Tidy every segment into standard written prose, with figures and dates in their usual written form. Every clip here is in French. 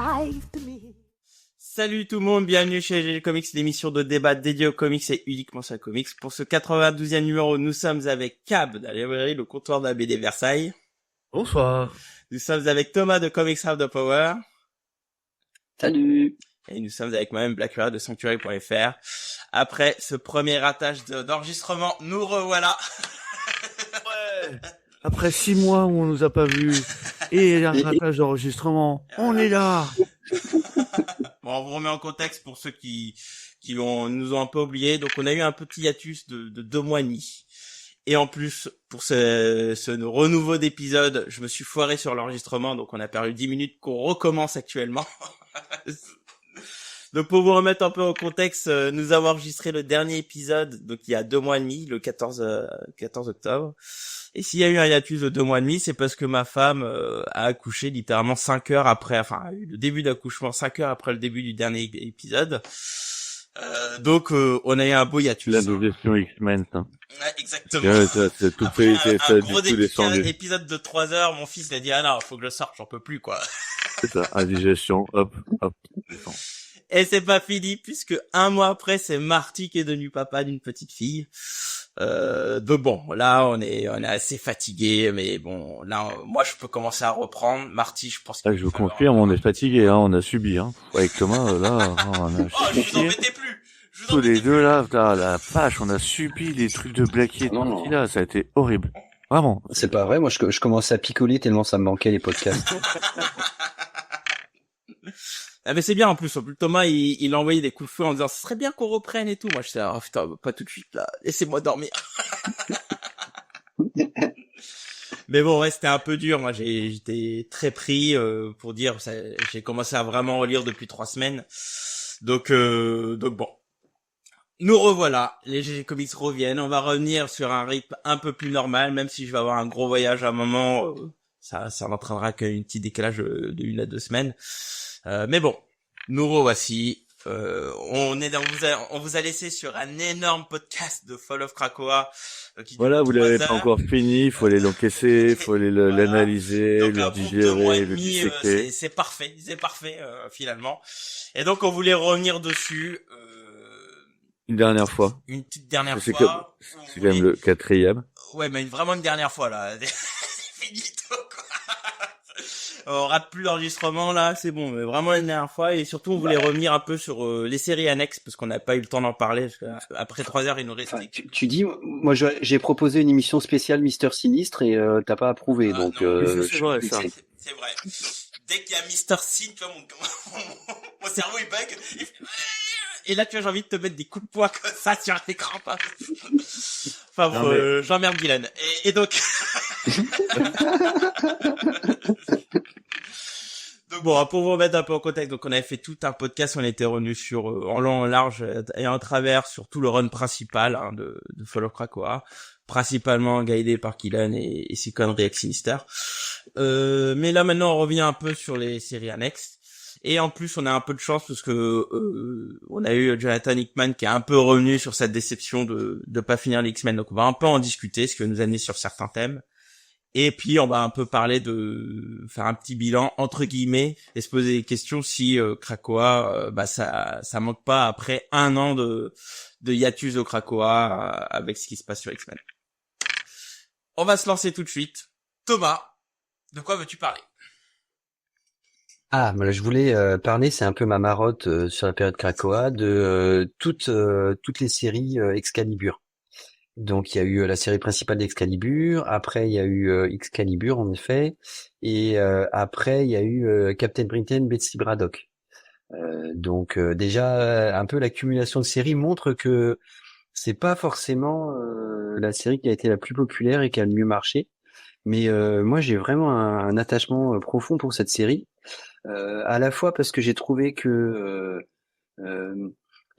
life to me. Salut tout le monde, bienvenue chez GG Comics, l'émission de débat dédiée aux comics et uniquement sur les comics. Pour ce 92e numéro, nous sommes avec Cab de la librairie Le Comptoir de la BD Versailles. Bonsoir. Nous sommes avec Thomas de Comics Have the Power. Salut. Et nous sommes avec moi-même Black Mirror de Sanctuary.fr. Après ce premier ratage d'enregistrement, nous revoilà. Ouais. Après 6 mois où on nous a pas vus et un ratage d'enregistrement, on est là. Bon, on vous remet en contexte pour ceux qui nous ont un peu oubliés. Donc, on a eu un petit hiatus de 2 mois et demi. Et en plus, pour ce renouveau d'épisode, je me suis foiré sur l'enregistrement. Donc, on a perdu 10 minutes qu'on recommence actuellement. Donc, pour vous remettre un peu en contexte, nous avons enregistré le dernier épisode, donc il y a 2 mois et demi, le 14 octobre. Et s'il y a eu un hiatus de 2 mois et demi, c'est parce que ma femme a accouché littéralement 5 heures après, enfin, le début d'accouchement 5 heures après le début du dernier épisode. Donc, on a eu un beau hiatus. La digestion X-Men, ça. Ouais, exactement. Ouais, ça, c'est tout Après fait, un ça, gros du tout descendu. épisode de 3 heures, mon fils a dit, ah non, faut que je sorte, j'en peux plus, quoi. C'est ça, indigestion, hop, descend. Et c'est pas fini, puisque 1 mois après, c'est Marty qui est devenu papa d'une petite fille. Donc bon, là, on est assez fatigué, mais bon, là, moi, je peux commencer à reprendre. Marty, je pense Là, je vous confirme, on est fatigué, hein, on a subi, hein. Avec Thomas, là, on a Oh, je vous chié. embêtais plus! Tous les deux, là, la vache, on a subi les trucs de Blackie et de Non. Marty, là, ça a été horrible. Vraiment. C'est pas vrai, moi je commençais à picoler tellement ça me manquait les podcasts. Ah mais c'est bien en plus Thomas il a envoyé des coups de feu en disant ce serait bien qu'on reprenne et tout. Moi je disais oh putain pas tout de suite là, laissez-moi dormir. Mais bon ouais c'était un peu dur, moi j'étais très pris pour dire ça, j'ai commencé à vraiment relire depuis 3 semaines. Donc bon. Nous revoilà, les GG Comics reviennent, on va revenir sur un rythme un peu plus normal, même si je vais avoir un gros voyage à un moment, ça n'entraînera qu'un petit décalage de 1 à 2 semaines. Mais bon, nous revoici. On vous a laissé sur un énorme podcast de Fall of Krakoa. Voilà, vous l'avez pas encore fini, il faut aller l'encaisser, il faut aller l'analyser, donc, le un bon 2 mois et digérer, le demi, disséquer. c'est parfait finalement. Et donc on voulait revenir dessus. Une dernière fois. Une petite dernière C'est fois. C'est quand même le 4e. Ouais, mais vraiment une dernière fois là. Finito quoi. On rate plus l'enregistrement là, c'est bon, mais vraiment une dernière fois. Et surtout on voulait revenir un peu sur les séries annexes parce qu'on n'a pas eu le temps d'en parler. Parce que après 3 heures il nous reste. Enfin, tu dis, moi j'ai proposé une émission spéciale Mister Sinistre et t'as pas approuvé, donc non, c'est vrai, ça. C'est vrai. Dès qu'il y a Mister Sin, tu vois mon cerveau il bug. Et là tu vois j'ai envie de te mettre des coups de poing comme ça sur l'écran. Enfin bon, j'emmerde Dylan. Et donc. Donc bon, pour vous remettre un peu en contexte, donc on avait fait tout un podcast, on était revenu sur en long, en large et en travers sur tout le run principal de Fall of Krakoa, principalement guidé par Killan et ses conneries avec Sinister. Mais là maintenant on revient un peu sur les séries annexes. Et en plus, on a un peu de chance parce que on a eu Jonathan Hickman qui est un peu revenu sur cette déception de pas finir les X-Men. Donc on va un peu en discuter, ce qui va nous amener sur certains thèmes. Et puis on va un peu parler faire un petit bilan entre guillemets et se poser des questions si Krakoa ça manque pas après 1 an de hiatus de Krakoa avec ce qui se passe sur X-Men. On va se lancer tout de suite. Thomas, de quoi veux-tu parler? Ah, je voulais parler, c'est un peu ma marotte sur la période Krakoa, de toutes les séries Excalibur. Donc il y a eu la série principale d'Excalibur, après il y a eu Excalibur en effet, et après il y a eu Captain Britain, Betsy Braddock. Donc déjà un peu l'accumulation de séries montre que c'est pas forcément la série qui a été la plus populaire et qui a le mieux marché, mais moi j'ai vraiment un attachement profond pour cette série. À la fois parce que j'ai trouvé que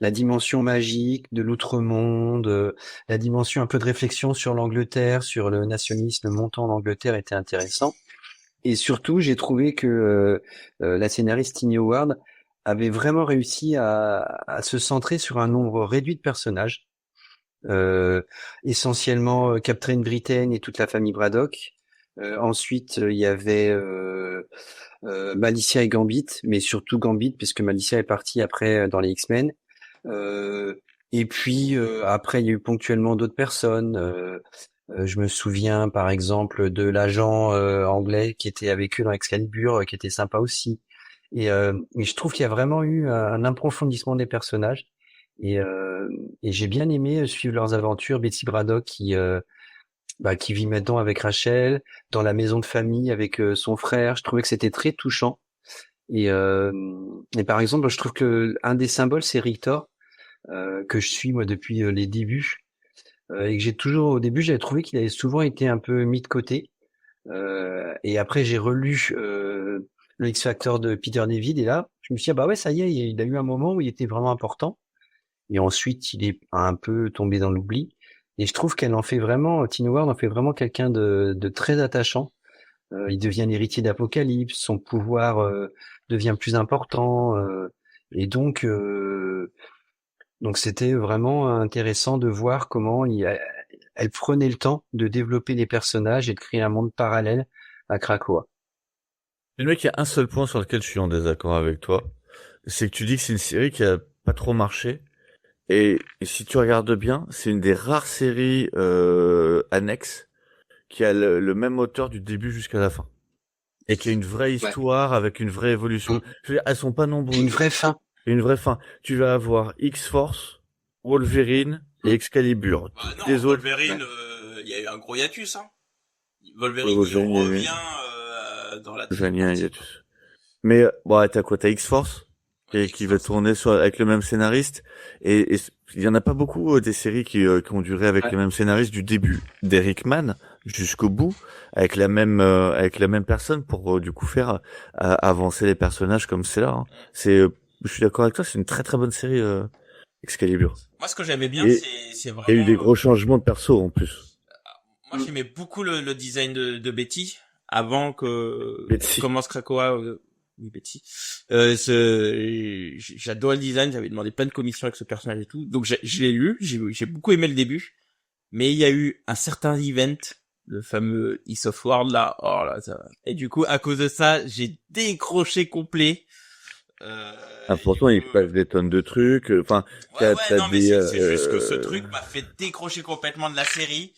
la dimension magique de l'outre-monde, la dimension un peu de réflexion sur l'Angleterre, sur le nationalisme montant en Angleterre était intéressant. Et surtout, j'ai trouvé que la scénariste Tini Howard avait vraiment réussi à se centrer sur un nombre réduit de personnages, essentiellement Captain Britain et toute la famille Braddock. Ensuite, il y avait Malicia et Gambit, mais surtout Gambit, puisque Malicia est partie après dans les X-Men. Et puis après, il y a eu ponctuellement d'autres personnes. Je me souviens par exemple de l'agent anglais qui était avec eux dans Excalibur, qui était sympa aussi. Et je trouve qu'il y a vraiment eu un approfondissement des personnages. Et j'ai bien aimé suivre leurs aventures. Betty Braddock qui vit maintenant avec Rachel dans la maison de famille avec son frère. Je trouvais que c'était très touchant. Et par exemple, je trouve que un des symboles, c'est Rictor, que je suis moi depuis les débuts, et que j'ai toujours au début, j'avais trouvé qu'il avait souvent été un peu mis de côté. Et après, j'ai relu le X Factor de Peter David, et là, je me suis dit, ah bah ouais, ça y est, il a eu un moment où il était vraiment important. Et ensuite, il est un peu tombé dans l'oubli. Et je trouve Teen Ward en fait vraiment quelqu'un de très attachant. Il devient l'héritier d'Apocalypse, son pouvoir devient plus important, et donc c'était vraiment intéressant de voir comment elle prenait le temps de développer les personnages et de créer un monde parallèle à Krakoa. Le mec, il y a un seul point sur lequel je suis en désaccord avec toi, c'est que tu dis que c'est une série qui a pas trop marché. Et si tu regardes bien, c'est une des rares séries annexes qui a le même auteur du début jusqu'à la fin. Et qui a une vraie histoire avec une vraie évolution. Je veux dire, elles sont pas nombreuses. Une vraie fin. Une vraie fin. Tu vas avoir X-Force, Wolverine et Excalibur. Non, Wolverine, il y a eu un gros hiatus, hein. Wolverine il revient dans la hiatus. Mais bon, t'as quoi? T'as X-Force et qui va tourner avec le même scénariste, et il y en a pas beaucoup des séries qui ont duré avec les mêmes scénaristes du début d'Eric Mann jusqu'au bout, avec la même personne pour du coup faire avancer les personnages comme c'est là. Hein. Je suis d'accord avec toi, c'est une très très bonne série Excalibur. Moi, ce que j'aimais bien, c'est vraiment. Il y a eu des gros changements de perso en plus. Moi, j'aimais beaucoup le design de Betty avant que Betty. commence Krakoa. Oui, Betty. J'adore le design, j'avais demandé plein de commissions avec ce personnage et tout. Donc je l'ai lu, j'ai beaucoup aimé le début. Mais il y a eu un certain event, le fameux East of World là. Oh là, ça. Et du coup, à cause de ça, j'ai décroché complet. Pourtant, il passe des tonnes de trucs. Enfin, c'est juste que ce truc m'a fait décrocher complètement de la série.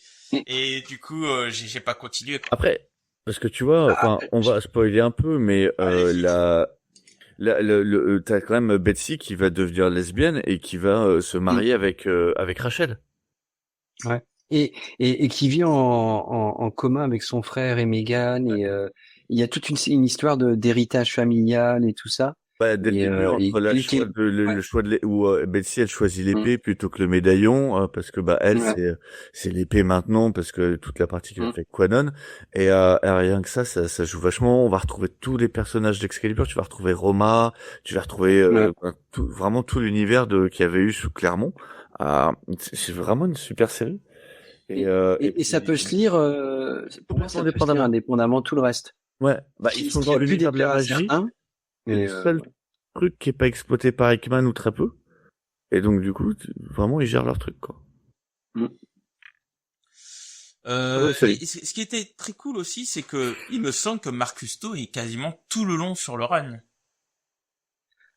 Et du coup, j'ai pas continué. Après, parce que tu vois, on va spoiler un peu, mais t'as quand même Betsy qui va devenir lesbienne et qui va se marier avec Rachel. Ouais. Et qui vit en commun avec son frère et Meghan, et il y a toute une histoire d'héritage familial et tout ça. Dès le début, entre le choix où Betsy elle choisit l'épée plutôt que le médaillon, parce que elle c'est l'épée maintenant, parce que toute la partie qui va avec Quanon, et rien que ça joue vachement. On va retrouver tous les personnages d'Excalibur, tu vas retrouver Roma, tu vas retrouver vraiment tout l'univers qu'il y avait eu sous Clermont. C'est vraiment une super série. Et ça peut se lire indépendamment de tout le reste. Ouais, ils sont dans l'univers de la magie. Le seul truc qui est pas exploité par Hickman ou très peu. Et donc, du coup, vraiment, ils gèrent leur truc, quoi. Ce qui était très cool aussi, c'est que il me semble que Mark Cousteau est quasiment tout le long sur le run.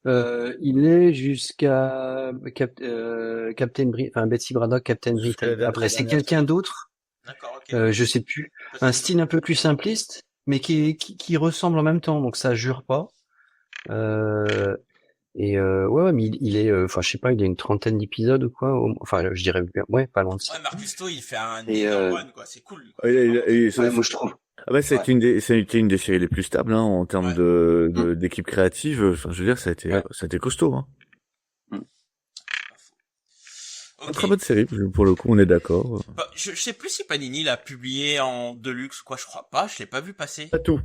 Il est jusqu'à Betsy Braddock, Captain Britain. Après, c'est quelqu'un d'autre. D'accord, ok. Je sais plus. Un style un peu plus simpliste, mais qui ressemble en même temps. Donc ça jure pas. Mais il est, je sais pas, il y a une trentaine d'épisodes ou quoi. Je dirais, pas loin de ça. Ouais, Mark Cousteau, il fait un énorme run, quoi. C'est cool. Quoi. Moi, je trouve. C'était une des séries les plus stables, hein, en termes d'équipe créative. Enfin, je veux dire, ça a été costaud, hein. Une très bonne série, pour le coup, on est d'accord. Je sais plus si Panini l'a publié en deluxe ou quoi, je crois pas, je l'ai pas vu passer. Pas tout.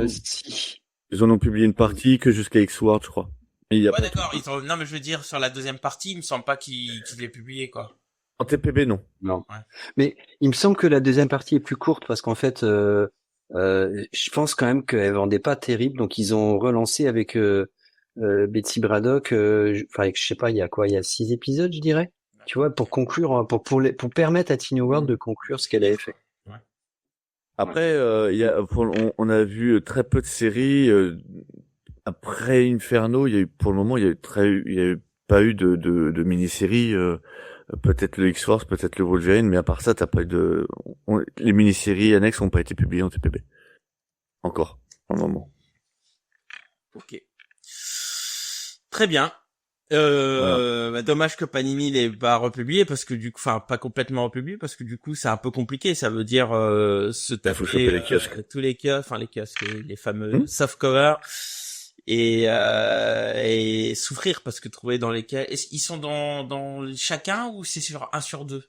Si. Ils en ont publié une partie que jusqu'à X-Ward, je crois. D'accord, non, mais je veux dire, sur la deuxième partie, il me semble pas qu'il l'ait publié, quoi. En TPB, non. Non. Ouais. Mais il me semble que la deuxième partie est plus courte parce qu'en fait, je pense quand même qu'elle vendait pas terrible, donc ils ont relancé avec Betsy Braddock. Je sais pas, il y a 6 épisodes, je dirais. Tu vois, pour conclure, pour permettre à Teen Ward de conclure ce qu'elle avait fait. Ouais. Après, on a vu très peu de séries. Après Inferno, pour le moment, il y a pas eu de mini-série. Peut-être le X-Force, peut-être le Wolverine, mais à part ça, t'as pas eu les mini-séries annexes n'ont pas été publiées en TPB. Encore, pour le moment. Ok. Très bien. Voilà. Dommage que Panini l'ait pas republié parce que pas complètement republié parce que du coup c'est un peu compliqué. Ça veut dire se Faut choper taper les kiosques. tous les kiosques, les kiosques, les fameux softcover et souffrir parce que trouver dans lesquels ils sont dans chacun ou c'est sur 1/2?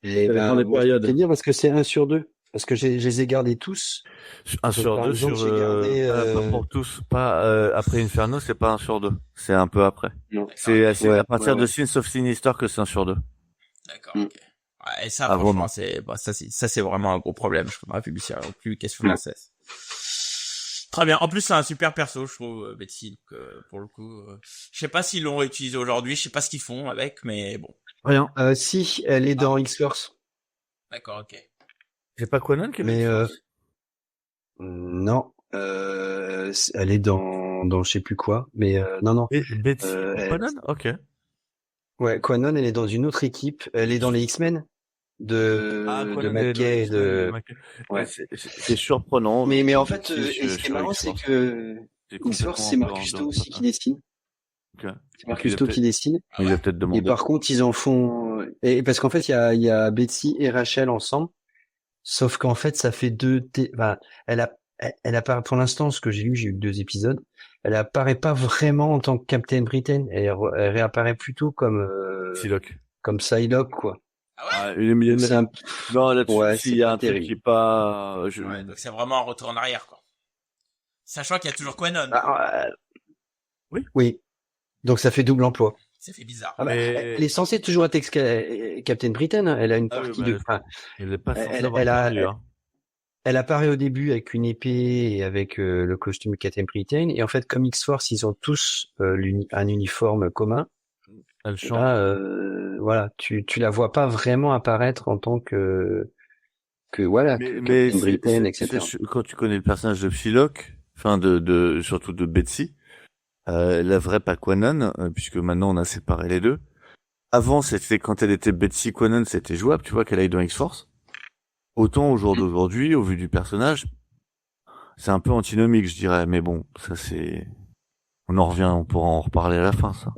Et dans les moi, je peux te périodes. dire parce que c'est 1/2. Parce que je les ai gardés tous. 1/2 par exemple, sur j'ai gardé, pas pour tous, pas après Inferno, c'est pas 1/2. C'est un peu après. non. C'est Ouais, à partir ouais, de ouais. Sins of Sinister que c'est 1/2. D'accord. Ok. Ouais, et ça Ah, franchement vraiment. ça c'est vraiment un gros problème. Je peux pas publier plus question Ouais. française. Très bien. En plus, c'est un super perso, je trouve, Betsy. Donc, pour le coup, je sais pas s'ils l'ont utilisé aujourd'hui, je sais pas ce qu'ils font avec, mais bon. Rien. Si, elle est dans X-Force. D'accord, ok. C'est pas Quanon qui est Mais non, elle est dans je sais plus quoi. Mais non. Et Betsy Elle- Quanon? Ok. ouais, Quanon, elle est dans une autre équipe. Elle est dans les X-Men de Quanon, McKay et de. Ouais. C'est surprenant. Mais en fait, Betsy, et ce qui est marrant, c'est que c'est X-Force, complètement c'est un peu Mark Cousteau aussi qui dessine. Ok. C'est Mark Cousteau qui dessine. Il a peut-être Et demandé. par contre, ils en font. Et parce qu'en fait, il y a Betsy et Rachel ensemble. Sauf qu'en fait, ça fait enfin, elle apparaît, pour l'instant, ce que j'ai eu que 2 épisodes. Elle apparaît pas vraiment en tant que Captain Britain. Elle réapparaît plutôt Psylocke. comme Psylocke, quoi. Ah ouais? C'est un, Non, là-dessus, ouais, s'il c'est y a pas un truc terrible. qui est pas, Ouais, donc c'est vraiment un retour en arrière, quoi. Sachant qu'il y a toujours Quanon. Ah, Oui. oui. Donc ça fait double emploi. Ça fait bizarre. Ah bah, Mais- elle est censée toujours être Captain Britain, hein. Elle a une Ah oui, partie bah, de, enfin, il est pas censé elle, avoir elle a, perdu, hein. elle apparaît au début avec une épée et avec le costume Captain Britain. Et en fait, comme X-Force, ils ont tous un uniforme commun. Elle Et change. là, voilà, tu la vois pas vraiment apparaître en tant voilà, que Mais Captain Britain, etc. quand tu connais le personnage de Psylocke, enfin surtout de Betsy, la vraie pas Quanon, puisque maintenant on a séparé les deux. Avant, c'était quand elle était Betsy Quanon, c'était jouable, tu vois qu'elle aille dans X-Force. Autant au jour d'aujourd'hui, au vu du personnage, c'est un peu antinomique, je dirais, mais bon, ça c'est, on en revient, on pourra en reparler à la fin, ça.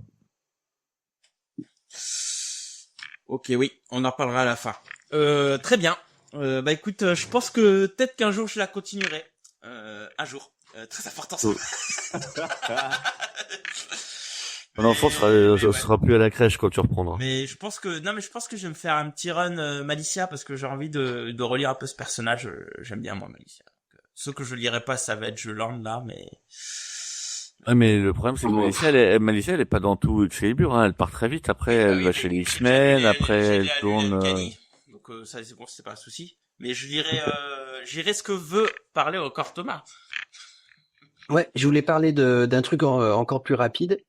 Ok, oui, on en reparlera à la fin. Très bien. Bah écoute, je pense que peut-être qu'un jour je la continuerai. Un jour. Très important ça. Mon enfant sera plus à la crèche quand tu reprendras. Mais je pense que je vais me faire un petit run Malicia parce que j'ai envie de relire un peu ce personnage. J'aime bien moi Malicia. Donc, ceux que je lirai pas, ça va être Je Land là, mais Ouais, mais le problème, c'est que Malicia, elle est pas dans tout Excalibur, hein. Elle part très vite. Après, elle va chez les X-Men. Après, elle tourne. Donc ça, c'est bon, c'est pas un souci. Mais je j'irai ce que veut parler encore Thomas. Ouais, je voulais parler d'un truc encore plus rapide,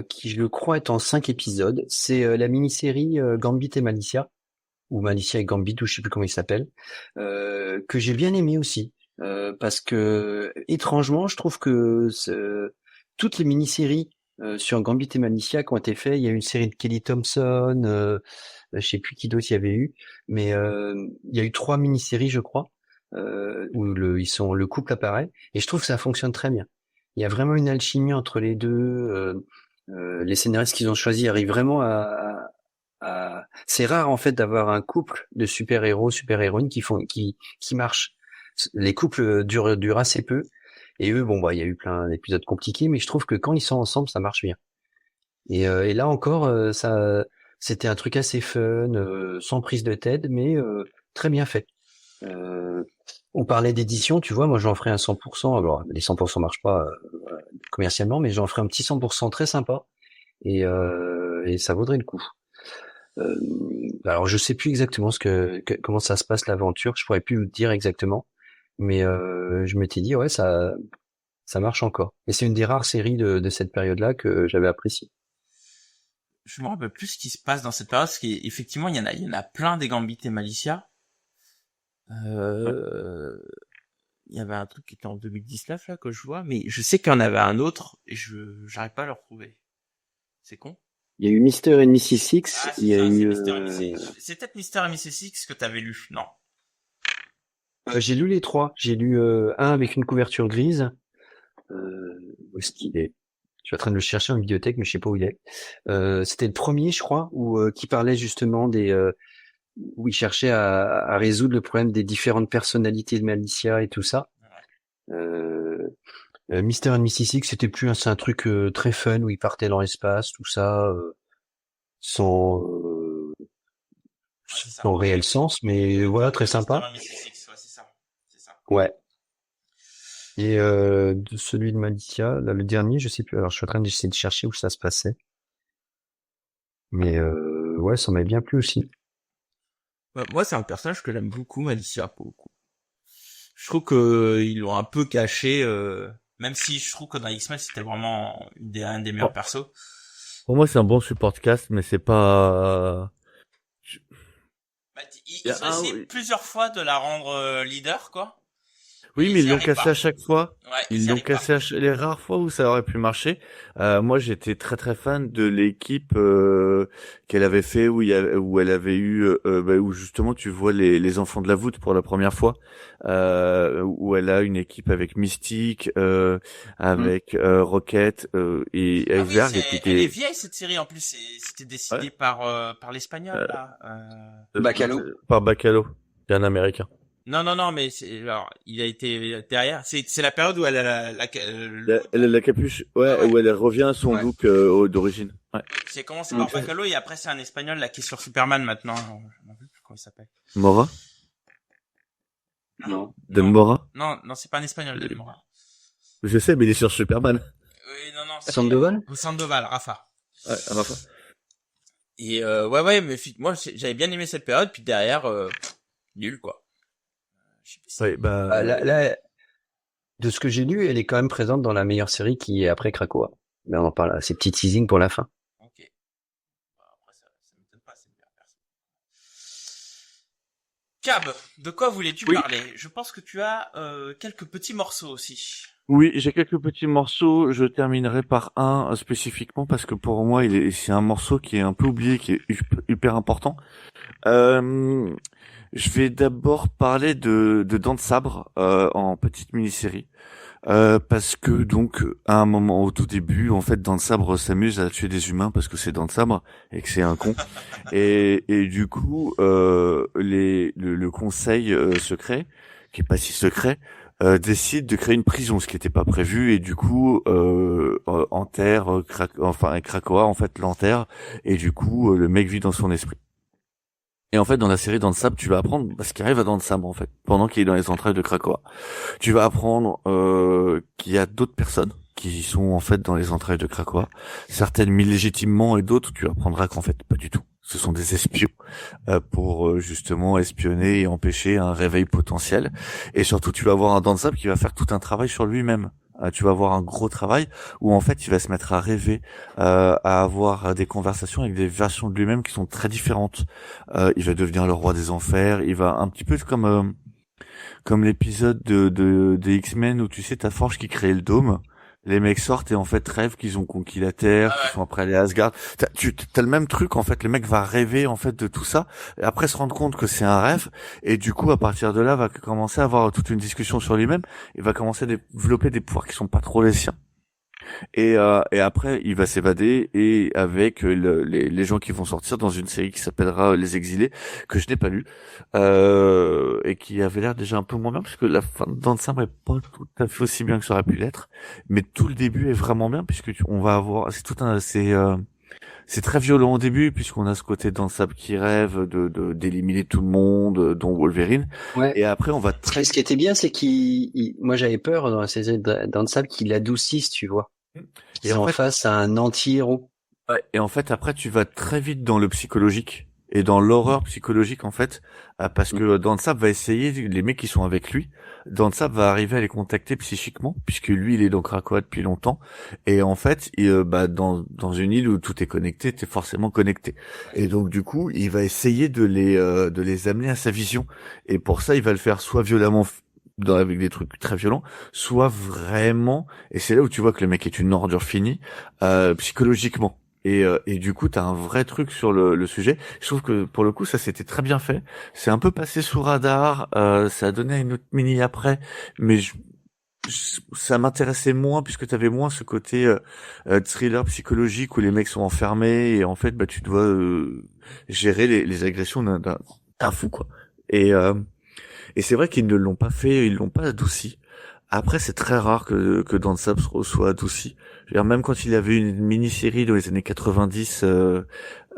qui je crois est en 5 épisodes. C'est la mini-série Gambit et Malicia, ou Malicia et Gambit, ou je sais plus comment il s'appelle, que j'ai bien aimé aussi, parce que étrangement, je trouve que toutes les mini-séries sur Gambit et Malicia qui ont été faites, il y a une série de Kelly Thompson, je sais plus qui d'autre il y avait eu, mais il y a eu 3 mini-séries, je crois. Où le couple apparaît, et je trouve que ça fonctionne très bien. Il y a vraiment une alchimie entre les deux. Les scénaristes qu'ils ont choisis arrivent vraiment c'est rare en fait d'avoir un couple de super-héros, super-héroïnes qui marchent. Les couples durent assez peu, et eux, bon bah il y a eu plein d'épisodes compliqués, mais je trouve que quand ils sont ensemble, ça marche bien. Et là encore, c'était un truc assez fun, sans prise de tête, mais très bien fait. On parlait d'édition, tu vois, moi j'en ferais un 100%. Alors les 100% marchent pas commercialement, mais j'en ferais un petit 100% très sympa, et ça vaudrait le coup. Alors je sais plus exactement comment ça se passe l'aventure, je pourrais plus vous dire exactement, mais je m'étais dit ouais, ça marche encore. Et c'est une des rares séries de cette période-là que j'avais apprécié. Je me rappelle plus ce qui se passe dans cette période, parce qu'effectivement il y en a plein des Gambit et Malicia. Il y avait un truc qui était en 2019 là que je vois, mais je sais qu'il y en avait un autre et j'arrive pas à le retrouver. C'est con. Il y a eu Mister and Mrs. Six. Ah, Il y a eu. C'est peut-être Mister et Mrs. Six que t'avais lu. Non. J'ai lu les 3. J'ai lu un avec une couverture grise. Où est-ce qu'il est? Je suis en train de le chercher en bibliothèque, mais je sais pas où il est. C'était le premier, je crois, qui parlait justement où il cherchait à résoudre le problème des différentes personnalités de Malicia et tout ça. Mister and Mrs. Six, c'est un truc très fun où il partait dans l'espace, tout ça, sans sans réel sens, mais voilà, très sympa. Ouais. Et de celui de Malicia, là, le dernier, je sais plus. Alors, je suis en train d'essayer de chercher où ça se passait. Mais ouais, ça m'avait bien plu aussi. Moi, c'est un personnage que j'aime beaucoup, Malicia, pour le coup. Je trouve que ils l'ont un peu caché, même si je trouve que dans X-Men, c'était vraiment un des meilleurs persos. Pour moi, c'est un bon support cast, mais c'est pas... Ils ont essayé plusieurs fois de la rendre leader, quoi. Oui, mais ils l'ont cassé pas. à chaque fois. Ouais, Ils l'ont cassé les rares fois où ça aurait pu marcher. Moi, j'étais très très fan de l'équipe qu'elle avait fait où où elle avait eu où justement tu vois les enfants de la voûte pour la première fois, où elle a une équipe avec Mystique, avec Rocket et Iceberg. Elle est vieille cette série en plus. C'était décidé par l'espagnol là. Bacalo. Par Bacalo, c'est un Américain. Non, mais alors, il a été derrière. C'est la période où elle a la capuche, ouais, où elle revient à son look d'origine. Ouais. C'est commencé par Bacalo et après c'est un espagnol là qui est sur Superman maintenant. Je ne sais plus comment il s'appelle. Mora? Non. Del Mora? Non, c'est pas un espagnol, Del Mora. Je sais, mais il est sur Superman. Oui, non. Sandoval? Sandoval, Rafa. Ouais, Rafa. Et ouais, mais moi j'avais bien aimé cette période, puis derrière, nul quoi. Ouais, là, de ce que j'ai lu, elle est quand même présente dans la meilleure série qui est après Krakoa. Mais on en parle, c'est petit teasing pour la fin. Ok. Après, ça m'étonne pas, c'est une meilleure personne. Cab, de quoi voulais-tu parler? Je pense que tu as quelques petits morceaux aussi. Oui, j'ai quelques petits morceaux. Je terminerai par un spécifiquement parce que pour moi, c'est un morceau qui est un peu oublié, qui est hyper important. Je vais d'abord parler de Dents de Sabre en petite mini-série. Parce que donc à un moment au tout début, en fait, Dents de Sabre s'amuse à tuer des humains parce que c'est Dents de Sabre et que c'est un con. et du coup, le conseil secret, qui est pas si secret, décide de créer une prison, ce qui n'était pas prévu, et du coup enterre Krakoa en fait l'enterre, et du coup le mec vit dans son esprit. Et en fait, dans la série Dents de Sabre, tu vas apprendre ce qui arrive à Dents de Sabre, en fait, pendant qu'il est dans les entrailles de Krakoa. Tu vas apprendre qu'il y a d'autres personnes qui sont en fait dans les entrailles de Krakoa, certaines mis légitimement et d'autres tu apprendras qu'en fait pas du tout. Ce sont des espions pour justement espionner et empêcher un réveil potentiel. Et surtout, tu vas avoir un Dents de Sabre qui va faire tout un travail sur lui-même. Tu vas avoir un gros travail où en fait il va se mettre à rêver, à avoir des conversations avec des versions de lui-même qui sont très différentes. Il va devenir le roi des enfers. Il va un petit peu comme l'épisode des X-Men où tu sais ta Forge qui crée le dôme. Les mecs sortent et en fait rêvent qu'ils ont conquis la Terre, qu'ils sont après les Asgard. T'as le même truc en fait. Le mec va rêver en fait de tout ça et après se rendre compte que c'est un rêve et du coup à partir de là va commencer à avoir toute une discussion sur lui-même. Il va commencer à développer des pouvoirs qui sont pas trop les siens. Et après, il va s'évader et avec les gens qui vont sortir dans une série qui s'appellera Les Exilés, que je n'ai pas lu, et qui avait l'air déjà un peu moins bien, puisque la fin de Dents de Sabre est pas tout à fait aussi bien que ça aurait pu l'être, mais tout le début est vraiment bien, puisque on va avoir, c'est très violent au début, puisqu'on a ce côté Dents de Sabre qui rêve d'éliminer tout le monde, dont Wolverine. Ouais. Et après, on va Ce qui était bien, c'est moi j'avais peur dans la série Dents de Sabre qu'il l'adoucisse, tu vois. Et en face à un anti-héros. Ouais, et en fait, après, tu vas très vite dans le psychologique. et dans l'horreur psychologique en fait, parce que Dansap va essayer, les mecs qui sont avec lui, Dansap va arriver à les contacter psychiquement, puisque lui il est dans Krakoa depuis longtemps, et en fait, dans une île où tout est connecté, t'es forcément connecté, et donc du coup, il va essayer de les amener à sa vision, et pour ça, il va le faire soit violemment avec des trucs très violents, soit vraiment, et c'est là où tu vois que le mec est une ordure finie, psychologiquement. Et du coup, t'as un vrai truc sur le sujet. Je trouve que pour le coup, ça c'était très bien fait. C'est un peu passé sous radar. Ça a donné une autre mini après, mais ça m'intéressait moins puisque t'avais moins ce côté thriller psychologique où les mecs sont enfermés et en fait, bah tu dois gérer les agressions d'un fou quoi. Et et c'est vrai qu'ils ne l'ont pas fait, ils l'ont pas adouci. Après, c'est très rare que Dansap soit adouci. Je veux dire, même quand il avait une mini-série dans les années 90,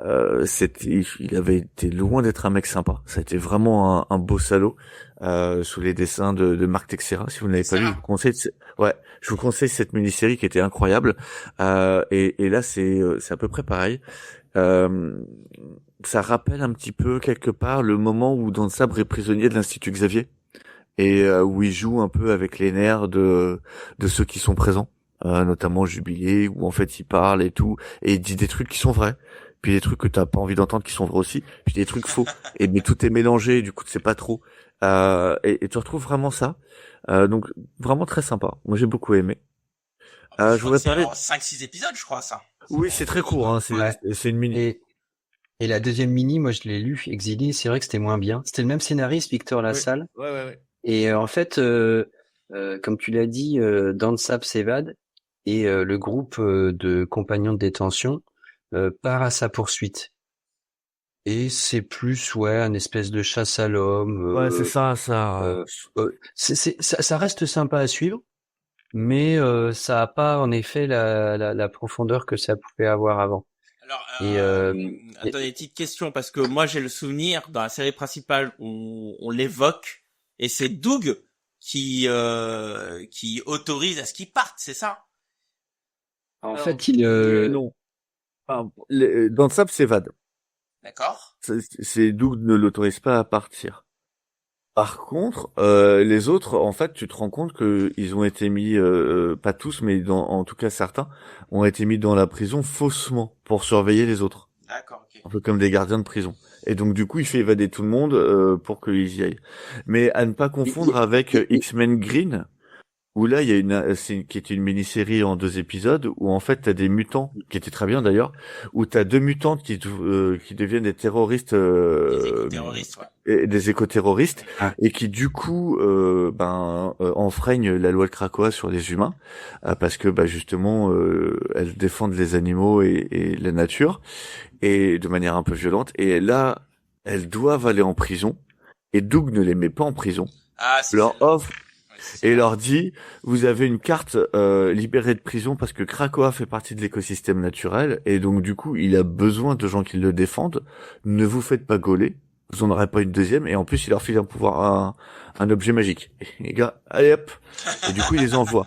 il avait été loin d'être un mec sympa. Ça a été vraiment un beau salaud, sous les dessins de Marc Texeira. Si vous ne l'avez pas lu, je vous conseille cette mini-série qui était incroyable. Et là, c'est à peu près pareil. Ça rappelle un petit peu quelque part le moment où Dansap est prisonnier de l'Institut Xavier et où il joue un peu avec les nerfs de ceux qui sont présents, notamment Jubilé, où en fait il parle et tout, et il dit des trucs qui sont vrais, puis des trucs que t'as pas envie d'entendre qui sont vrais aussi, puis des trucs faux, et mais tout est mélangé, du coup tu sais pas trop, et tu retrouves vraiment ça, donc vraiment très sympa. Moi j'ai beaucoup aimé. Je voudrais parler 5-6 épisodes, je crois ça. Oui, c'est très court, hein, c'est une mini. Et la deuxième mini, moi je l'ai lu, Exilé, c'est vrai que c'était moins bien. C'était le même scénariste, Victor Lassalle. Ouais. Et en fait, comme tu l'as dit, Dansap s'évade et le groupe de compagnons de détention part à sa poursuite. Et c'est plus un espèce de chasse à l'homme. Ouais, c'est ça. Ça reste sympa à suivre, mais ça a pas en effet la profondeur que ça pouvait avoir avant. Alors, attendez, petite question, parce que moi j'ai le souvenir dans la série principale où on l'évoque, et c'est Doug qui autorise à ce qu'il parte, c'est ça? En fait, non. Dansap s'évade. D'accord. C'est Doug ne l'autorise pas à partir. Par contre, les autres, en fait, tu te rends compte que ils ont été mis, pas tous, mais en tout cas certains, ont été mis dans la prison faussement pour surveiller les autres. D'accord, ok. Un peu comme des gardiens de prison. Et donc du coup, il fait évader tout le monde pour qu'ils y aillent. Mais à ne pas confondre avec X-Men Green, où là il y a qui était une mini-série en 2 épisodes où en fait t'as des mutants qui étaient très bien d'ailleurs, où t'as 2 mutantes qui deviennent des terroristes, des éco-terroristes, et des éco-terroristes, et qui du coup enfreignent la loi de Krakoa sur les humains, parce que justement elles défendent les animaux et la nature, et de manière un peu violente, et là elles doivent aller en prison, et Doug ne les met pas en prison, leur offre et leur dit, vous avez une carte libérée de prison parce que Krakoa fait partie de l'écosystème naturel et donc du coup il a besoin de gens qui le défendent. Ne vous faites pas gauler, vous en aurez pas une deuxième, et en plus il leur file un pouvoir, un objet magique. Et les gars, allez hop, et du coup il les envoie.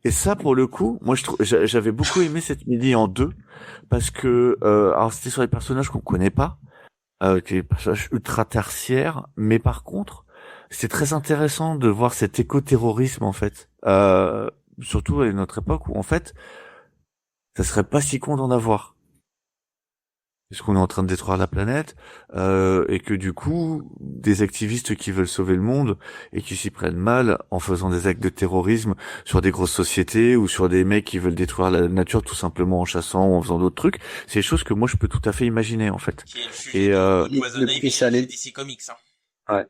Et ça pour le coup, moi j'avais beaucoup aimé cette mini en 2 parce que alors c'était sur les personnages qu'on connaît pas, qui est des personnages ultra tertiaires, mais par contre c'est très intéressant de voir cet éco-terrorisme en fait, surtout à notre époque où en fait ça serait pas si con d'en avoir, parce qu'on est en train de détruire la planète, et que du coup des activistes qui veulent sauver le monde et qui s'y prennent mal en faisant des actes de terrorisme sur des grosses sociétés ou sur des mecs qui veulent détruire la nature tout simplement en chassant ou en faisant d'autres trucs, c'est des choses que moi je peux tout à fait imaginer en fait. Et le DC Comics, hein. Ouais.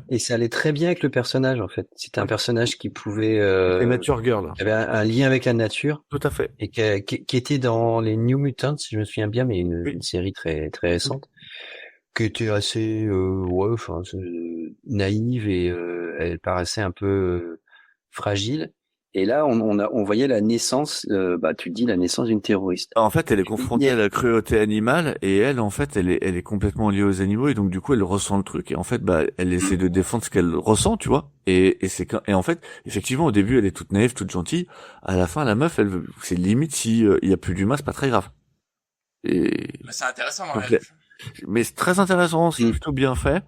Et ça allait très bien avec le personnage en fait. C'était un personnage qui pouvait Nature Girl. Qui avait un lien avec la nature. Tout à fait. Et qui était dans les New Mutants, si je me souviens bien, mais une série très très récente, qui était assez naïve et elle paraissait un peu fragile. Et là, on voyait la naissance, tu dis la naissance d'une terroriste. En fait, elle est confrontée à la cruauté animale et elle, en fait, elle est complètement liée aux animaux et donc du coup, elle ressent le truc et en fait, elle essaie de défendre ce qu'elle ressent, tu vois. Et en fait, effectivement, au début, elle est toute naïve, toute gentille. À la fin, la meuf, c'est limite si il y a plus d'humains, c'est pas très grave. Et c'est intéressant. Mais c'est très intéressant, c'est plutôt bien fait.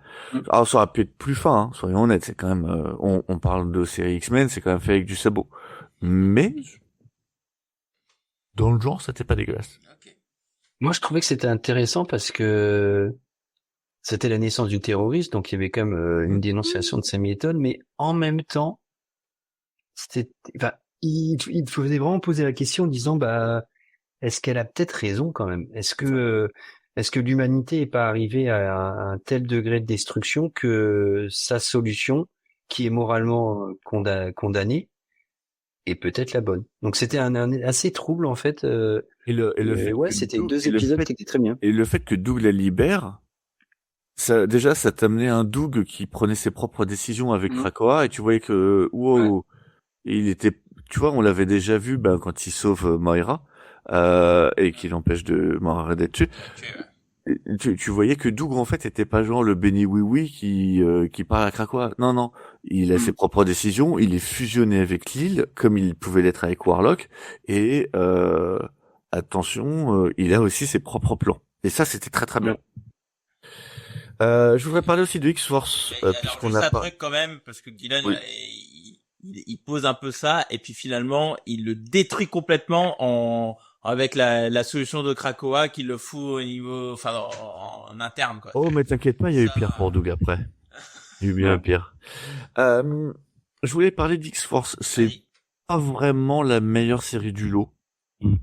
Alors ça aurait pu être plus fin, hein, soyons honnêtes, c'est quand même, on parle de série X-Men, c'est quand même fait avec du sabot. Mais, dans le genre, c'était pas dégueulasse. Okay. Moi, je trouvais que c'était intéressant parce que c'était la naissance du terroriste, donc il y avait quand même une dénonciation de sa méthode, mais en même temps, il faisait vraiment poser la question en disant, est-ce qu'elle a peut-être raison quand même? Est-ce que l'humanité est pas arrivée à un tel degré de destruction que sa solution, qui est moralement condamnée, est peut-être la bonne? Donc c'était un assez trouble en fait. C'était 2 épisodes qui étaient très bien. Et le fait que Doug la libère, ça t'amenait un Doug qui prenait ses propres décisions avec Krakoa, et tu voyais que il était, tu vois, on l'avait déjà vu quand il sauve Moira et qu'il empêche de Moira d'être tuée. Tu voyais que Doug en fait était pas genre le béni oui qui parle à Krakoa. Non, il a ses propres décisions, il est fusionné avec l'île comme il pouvait l'être avec Warlock, et attention, il a aussi ses propres plans. Et ça, c'était très très bien. Je voudrais parler aussi de X-Force, puisqu'on a pas... truc quand même, parce que Gillen, il pose un peu ça, et puis finalement, il le détruit complètement avec la solution de Krakoa qui le fout au niveau, en interne, quoi. Oh, mais t'inquiète pas, il y a eu pire pour Doug après. Il y a eu bien pire. Je voulais parler d'X-Force. C'est pas vraiment la meilleure série du lot.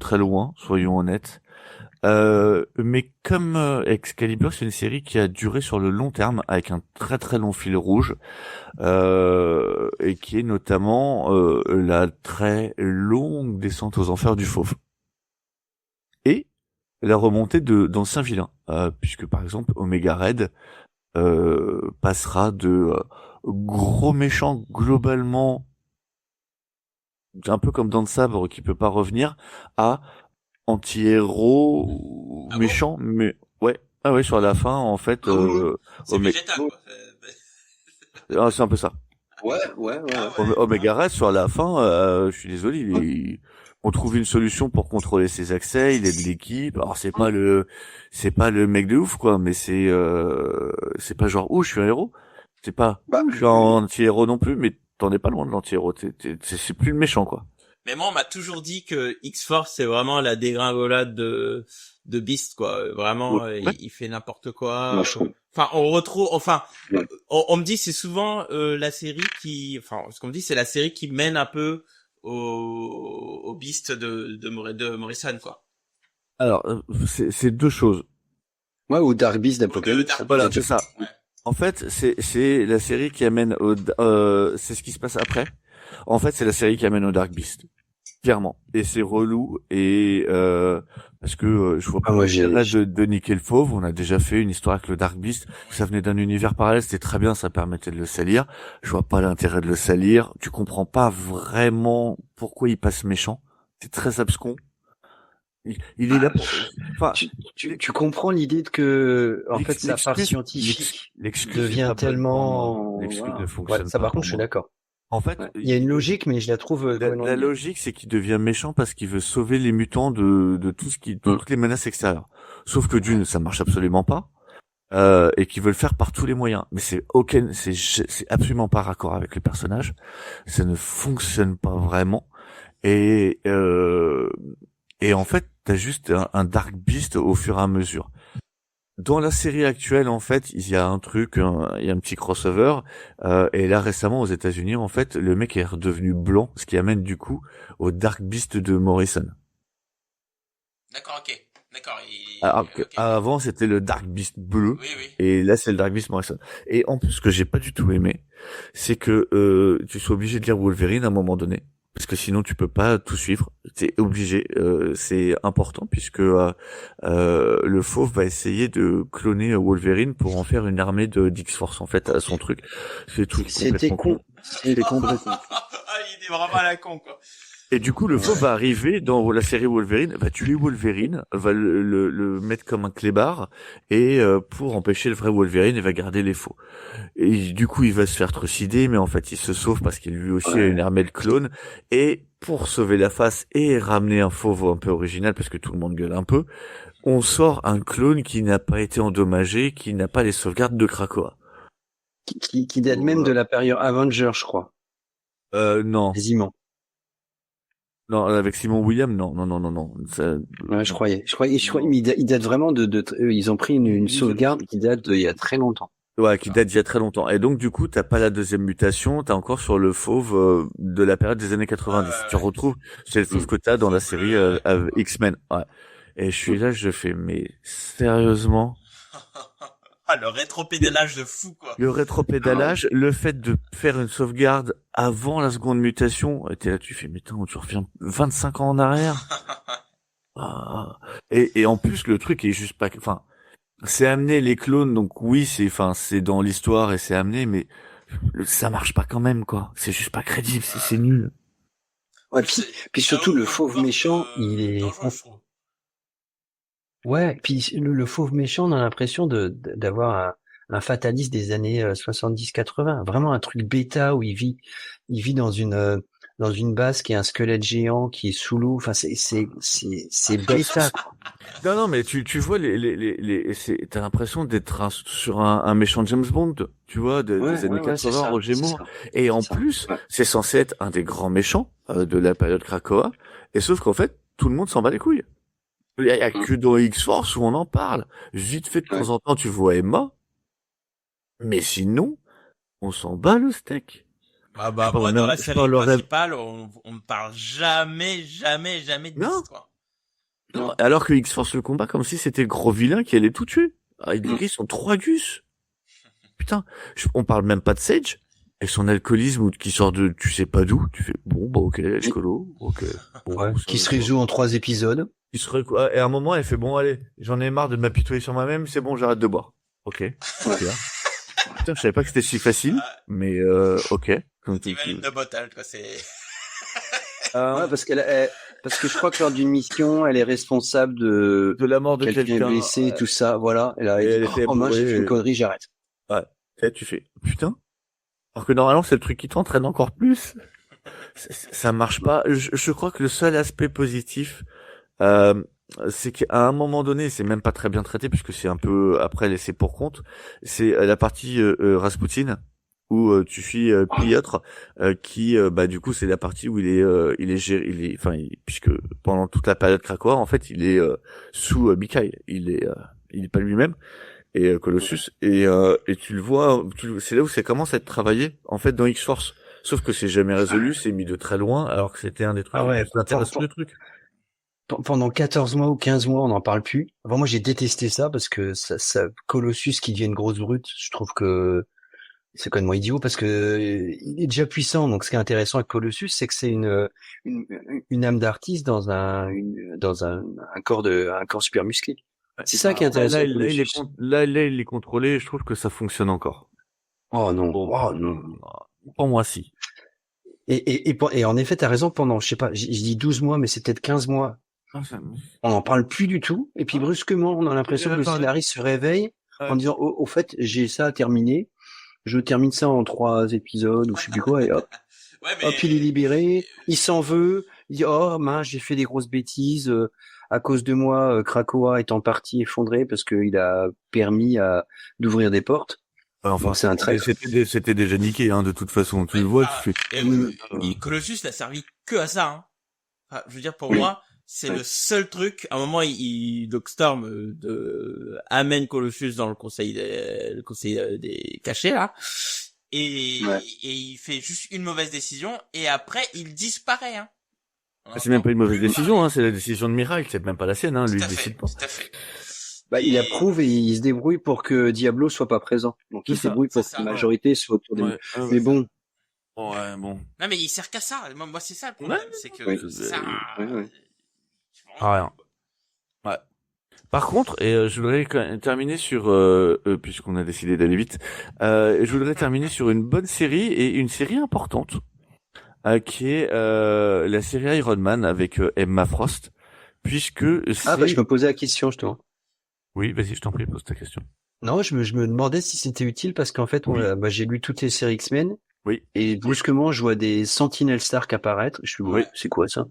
Très loin, soyons honnêtes. Mais comme Excalibur, c'est une série qui a duré sur le long terme avec un très très long fil rouge, et qui est notamment la très longue descente aux enfers du Fauve et la remontée d'anciens vilains, puisque par exemple Omega Red passera de gros méchant globalement un peu comme dans le sabre qui peut pas revenir à anti-héros méchant, mais sur la fin en fait c'est végétal, quoi. C'est un peu ça. Ouais. Omega Red sur la fin, je suis désolé, on trouve une solution pour contrôler ses accès, il aide l'équipe. Alors c'est pas le mec de ouf quoi, mais c'est pas genre je suis un héros. C'est pas je suis un anti-héros non plus, mais t'en es pas loin de l'anti-héros, c'est plus le méchant quoi. Mais moi, on m'a toujours dit que X-Force, c'est vraiment la dégringolade de Beast, quoi. Vraiment, il fait n'importe quoi. On retrouve, on me dit c'est souvent la série ce qu'on me dit c'est la série qui mène un peu au Beast de Morrison, quoi. Alors, c'est deux choses. Ouais, ou Dark Beast d'Apocalypse. Voilà, c'est ça. Ouais. En fait, c'est la série qui amène c'est ce qui se passe après. En fait, c'est la série qui amène au Dark Beast. Clairement. Et c'est relou, et parce que je vois pas de niquer le Fauve. On a déjà fait une histoire avec le Dark Beast. Ça venait d'un univers parallèle, c'était très bien, ça permettait de le salir. Je vois pas l'intérêt de le salir. Tu comprends pas vraiment pourquoi il passe méchant. C'est très abscon. Il est là pour... tu comprends l'idée de que en fait sa part scientifique devient tellement l'excuse ne fonctionne pas. Ça par contre je suis d'accord. En fait, il y a une logique, mais je la trouve. La logique, c'est qu'il devient méchant parce qu'il veut sauver les mutants de toutes les menaces extérieures. Sauf que d'une, ça marche absolument pas, et qu'il veut le faire par tous les moyens. Mais c'est absolument pas raccord avec le personnage. Ça ne fonctionne pas vraiment. Et en fait, t'as juste un Dark Beast au fur et à mesure. Dans la série actuelle, en fait, il y a un petit crossover, et là récemment aux États-Unis, en fait, le mec est redevenu blanc, ce qui amène du coup au Dark Beast de Morrison. D'accord, ok. Avant, c'était le Dark Beast bleu, et là c'est le Dark Beast Morrison. Et en plus, ce que j'ai pas du tout aimé, c'est que tu sois obligé de lire Wolverine à un moment donné. Parce que sinon tu peux pas tout suivre, t'es obligé, c'est important puisque le Fauve va essayer de cloner Wolverine pour en faire une armée d'X-Force en fait à son truc. C'était con. C'était complètement. Il est vraiment à la con quoi. Et du coup, le Fauve va arriver dans la série Wolverine, va tuer Wolverine, va le mettre comme un clébard, et pour empêcher le vrai Wolverine, il va garder les faux. Et du coup, il va se faire trucider, mais en fait, il se sauve parce qu'il lui aussi a une armée de clones. Et pour sauver la face et ramener un Fauve un peu original, parce que tout le monde gueule un peu, on sort un clone qui n'a pas été endommagé, qui n'a pas les sauvegardes de Krakoa. Qui date même de la période Avenger, je crois. Non. Quasiment. Non, avec Simon Williams, non. Ouais, je croyais, mais il date vraiment ils ont pris une sauvegarde qui date d'il y a très longtemps. Ouais, qui date d'il y a très longtemps. Et donc, du coup, t'as pas la deuxième mutation, t'as encore sur le fauve de la période des années 90. Tu retrouves, c'est le fauve que t'as dans la série X-Men. Ouais. Et je suis là, je fais, mais sérieusement? Ah, le rétropédalage de fou, quoi. Le rétropédalage, le fait de faire une sauvegarde avant la seconde mutation, t'es là, tu fais, mais attends, tu reviens 25 ans en arrière. Et en plus, le truc est juste pas, enfin, c'est amené les clones, donc oui, c'est dans l'histoire et c'est amené, mais ça marche pas quand même, quoi. C'est juste pas crédible, c'est nul. Ouais, puis surtout le fauve méchant, il est. Ouais, puis le fauve méchant, on a l'impression d'avoir un fataliste des années 70-80, vraiment un truc bêta où il vit dans une base qui est un squelette géant qui est sous l'eau. Enfin, c'est bêta. Non, mais tu vois t'as l'impression d'être sur un méchant James Bond, tu vois, des années 80, Roger Moore. Et en plus, c'est censé être un des grands méchants de la période Krakoa. Et sauf qu'en fait, tout le monde s'en bat les couilles. Il y a que dans X-Force où on en parle. Vite fait, de temps en temps, tu vois Emma. Mais sinon, on s'en bat le steak. Bah, moi, dans la série principale, on ne parle jamais de l'histoire. Non, alors que X-Force le combat comme si c'était le gros vilain qui allait tout tuer. Ils sont 3 gus. Putain, on parle même pas de Sage. Et son alcoolisme ou qui sort de tu sais pas d'où. Tu fais, bon, bah, ok, écolo, ok. Bon, qui se résout en 3 épisodes. Et à un moment, elle fait, bon, allez, j'en ai marre de m'apitoyer sur moi-même, c'est bon, j'arrête de boire. Ok. Putain, je savais pas que c'était si facile, mais ok. C'est une de botal, quoi, c'est... Ouais, parce que je crois que lors d'une mission, elle est responsable de la mort de quelqu'un blessé, tout ça, voilà. Elle dit, moi, j'ai fait une connerie, j'arrête. Ouais. Et tu fais, putain. Alors que normalement, c'est le truc qui t'entraîne encore plus. Ça marche pas. Je crois que le seul aspect positif, c'est qu'à un moment donné, c'est même pas très bien traité puisque c'est un peu après laissé pour compte. C'est la partie Rasputin où tu suis Piotr qui bah du coup c'est la partie où il est géré, puisque pendant toute la période Krakoa en fait il est sous Mikhail, il est pas lui-même et Colossus et tu le vois, c'est là où ça commence à être travaillé en fait dans X-Force. Sauf que c'est jamais résolu, c'est mis de très loin alors que c'était un des trucs les plus intéressants du truc. Pendant 14 mois ou 15 mois, on n'en parle plus. Avant, moi, j'ai détesté ça parce que ça Colossus qui devient une grosse brute, je trouve que c'est complètement idiot parce que il est déjà puissant. Donc, ce qui est intéressant avec Colossus, c'est que c'est une âme d'artiste dans un corps super musclé. C'est ça qui est intéressant. Là, il est contrôlé. Je trouve que ça fonctionne encore. Oh non. Oh non. Pour moi, si. Et en effet, t'as raison. Pendant, je sais pas, je dis 12 mois, mais c'est peut-être 15 mois. On n'en parle plus du tout. Et puis brusquement, on a l'impression que le scénariste se réveille en disant, au fait, j'ai ça à terminer. Je termine ça en 3 épisodes ou je sais plus quoi et hop. Hop, il est libéré. Il s'en veut. Il dit, oh mince, j'ai fait des grosses bêtises. À cause de moi, Krakoa est en partie effondré parce qu'il a permis d'ouvrir des portes. Enfin, c'est un trait. C'était déjà niqué, hein, de toute façon. Tu le vois, tu fais. Et Colossus n'a servi que à ça, hein. Enfin, je veux dire, pour moi, c'est le seul truc. À un moment, Doc Storm amène Colossus dans le conseil des cachets, là. Et il fait juste une mauvaise décision. Et après, il disparaît, hein. C'est même pas une mauvaise décision, hein. C'est la décision de Miracle. C'est même pas la sienne, hein. Lui, il décide pas. Tout à fait. Bah, il approuve et il se débrouille pour que Diablo soit pas présent. Donc, il se débrouille pour que la majorité soit autour de lui. Mais bon. Ouais, bon. Non, mais il sert qu'à ça. Moi, c'est ça le problème. C'est que ça sert à rien. Ouais. Par contre, et je voudrais terminer sur, puisqu'on a décidé d'aller vite, je voudrais terminer sur une bonne série et une série importante, qui est la série Iron Man avec Emma Frost, puisque je me posais la question, justement. Oui, vas-y, je t'en prie, pose ta question. Non, je me demandais si c'était utile parce qu'en fait, j'ai lu toutes les séries X-Men. Oui. Et brusquement, je vois des Sentinel Stark apparaître. Je suis c'est quoi ça?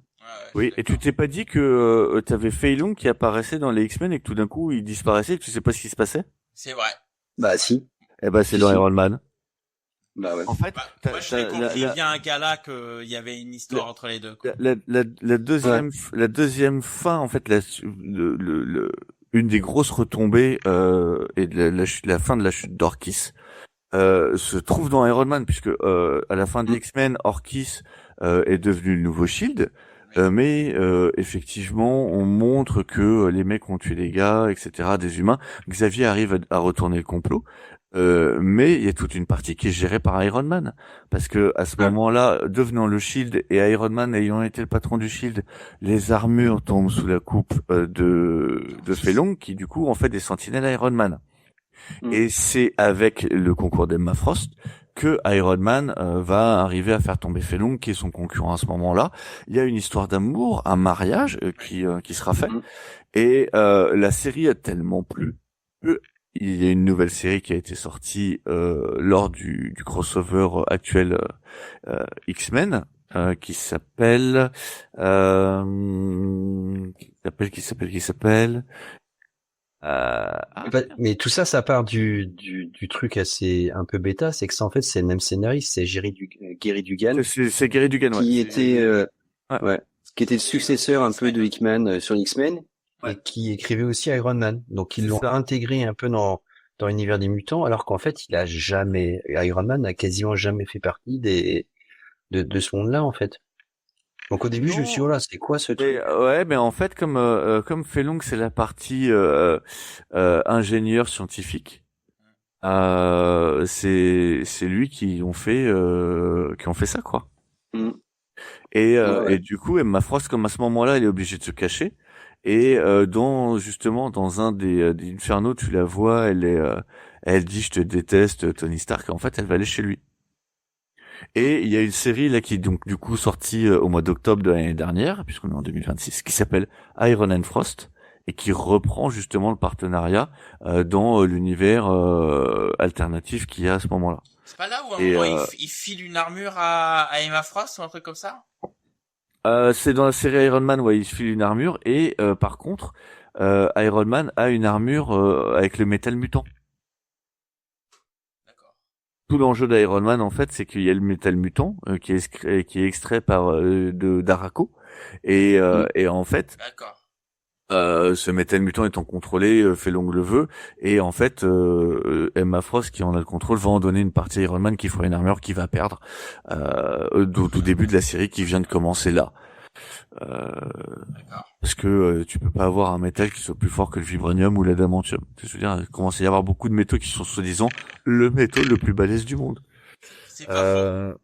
Oui, et tu t'es pas dit que t'avais Fei Long qui apparaissait dans les X-Men et que tout d'un coup il disparaissait et que tu sais pas ce qui se passait? C'est vrai. Bah si. Eh ben c'est dans Si. Iron Man. Bah ouais. En fait, Moi, je l'ai compris bien un gala qu'il y avait une histoire entre les deux. Quoi. la deuxième fin, en fait, une des grosses retombées et de la fin de la chute d'Orkis se trouve dans Iron Man, puisque à la fin de X-Men, Orkis est devenu le nouveau Shield. Mais effectivement, on montre que les mecs ont tué des gars, etc., des humains. Xavier arrive à retourner le complot. Mais il y a toute une partie qui est gérée par Iron Man, parce que à ce moment-là, devenant le Shield et Iron Man ayant été le patron du Shield, les armures tombent sous la coupe de Fei Long, qui du coup en fait des sentinelles Iron Man. Et c'est avec le concours d'Emma Frost que Iron Man va arriver à faire tomber Fei Long, qui est son concurrent à ce moment-là. Il y a une histoire d'amour, un mariage qui sera fait, et la série a tellement plu que il y a une nouvelle série qui a été sortie lors du crossover actuel X-Men qui s'appelle Mais tout ça, ça part du truc assez un peu bêta, c'est que ça en fait c'est le même scénariste, c'est Gary Dugan. C'est Gary Dugan, ouais. Qui était le successeur un peu de Hickman sur X-Men et qui écrivait aussi Iron Man. Donc ils l'ont intégré un peu dans l'univers des mutants, alors qu'en fait Iron Man n'a quasiment jamais fait partie de ce monde-là en fait. Donc au début je me suis dit, oh là, c'est quoi ce truc? Ouais, mais en fait comme Fei Long c'est la partie ingénieur scientifique, c'est lui qui ont fait ça quoi. Et du coup Emma Frost, comme à ce moment-là elle est obligée de se cacher, et dans un des Inferno, tu la vois, elle dit je te déteste Tony Stark, en fait elle va aller chez lui. Et il y a une série là qui est donc du coup sortie au mois d'octobre de l'année dernière, puisqu'on est en 2026, qui s'appelle Iron and Frost et qui reprend justement le partenariat dans l'univers alternatif qu'il y a à ce moment-là. C'est pas là où à un moment il file une armure à Emma Frost ou un truc comme ça? C'est dans la série Iron Man, ouais, il file une armure et par contre Iron Man a une armure avec le métal mutant. Tout l'enjeu d'Iron Man, en fait, c'est qu'il y a le métal mutant qui est extrait par d'Araco et en fait, ce métal mutant étant contrôlé, Fei Long le veut, et en fait, Emma Frost qui en a le contrôle va en donner une partie à Iron Man qui fera une armure qu'il va perdre au tout début de la série qui vient de commencer là. Parce que tu peux pas avoir un métal qui soit plus fort que le vibranium ou l'adamantium. Je veux dire, il commence à y avoir beaucoup de métaux qui sont soi-disant le métaux le plus balèze du monde. C'est pas faux.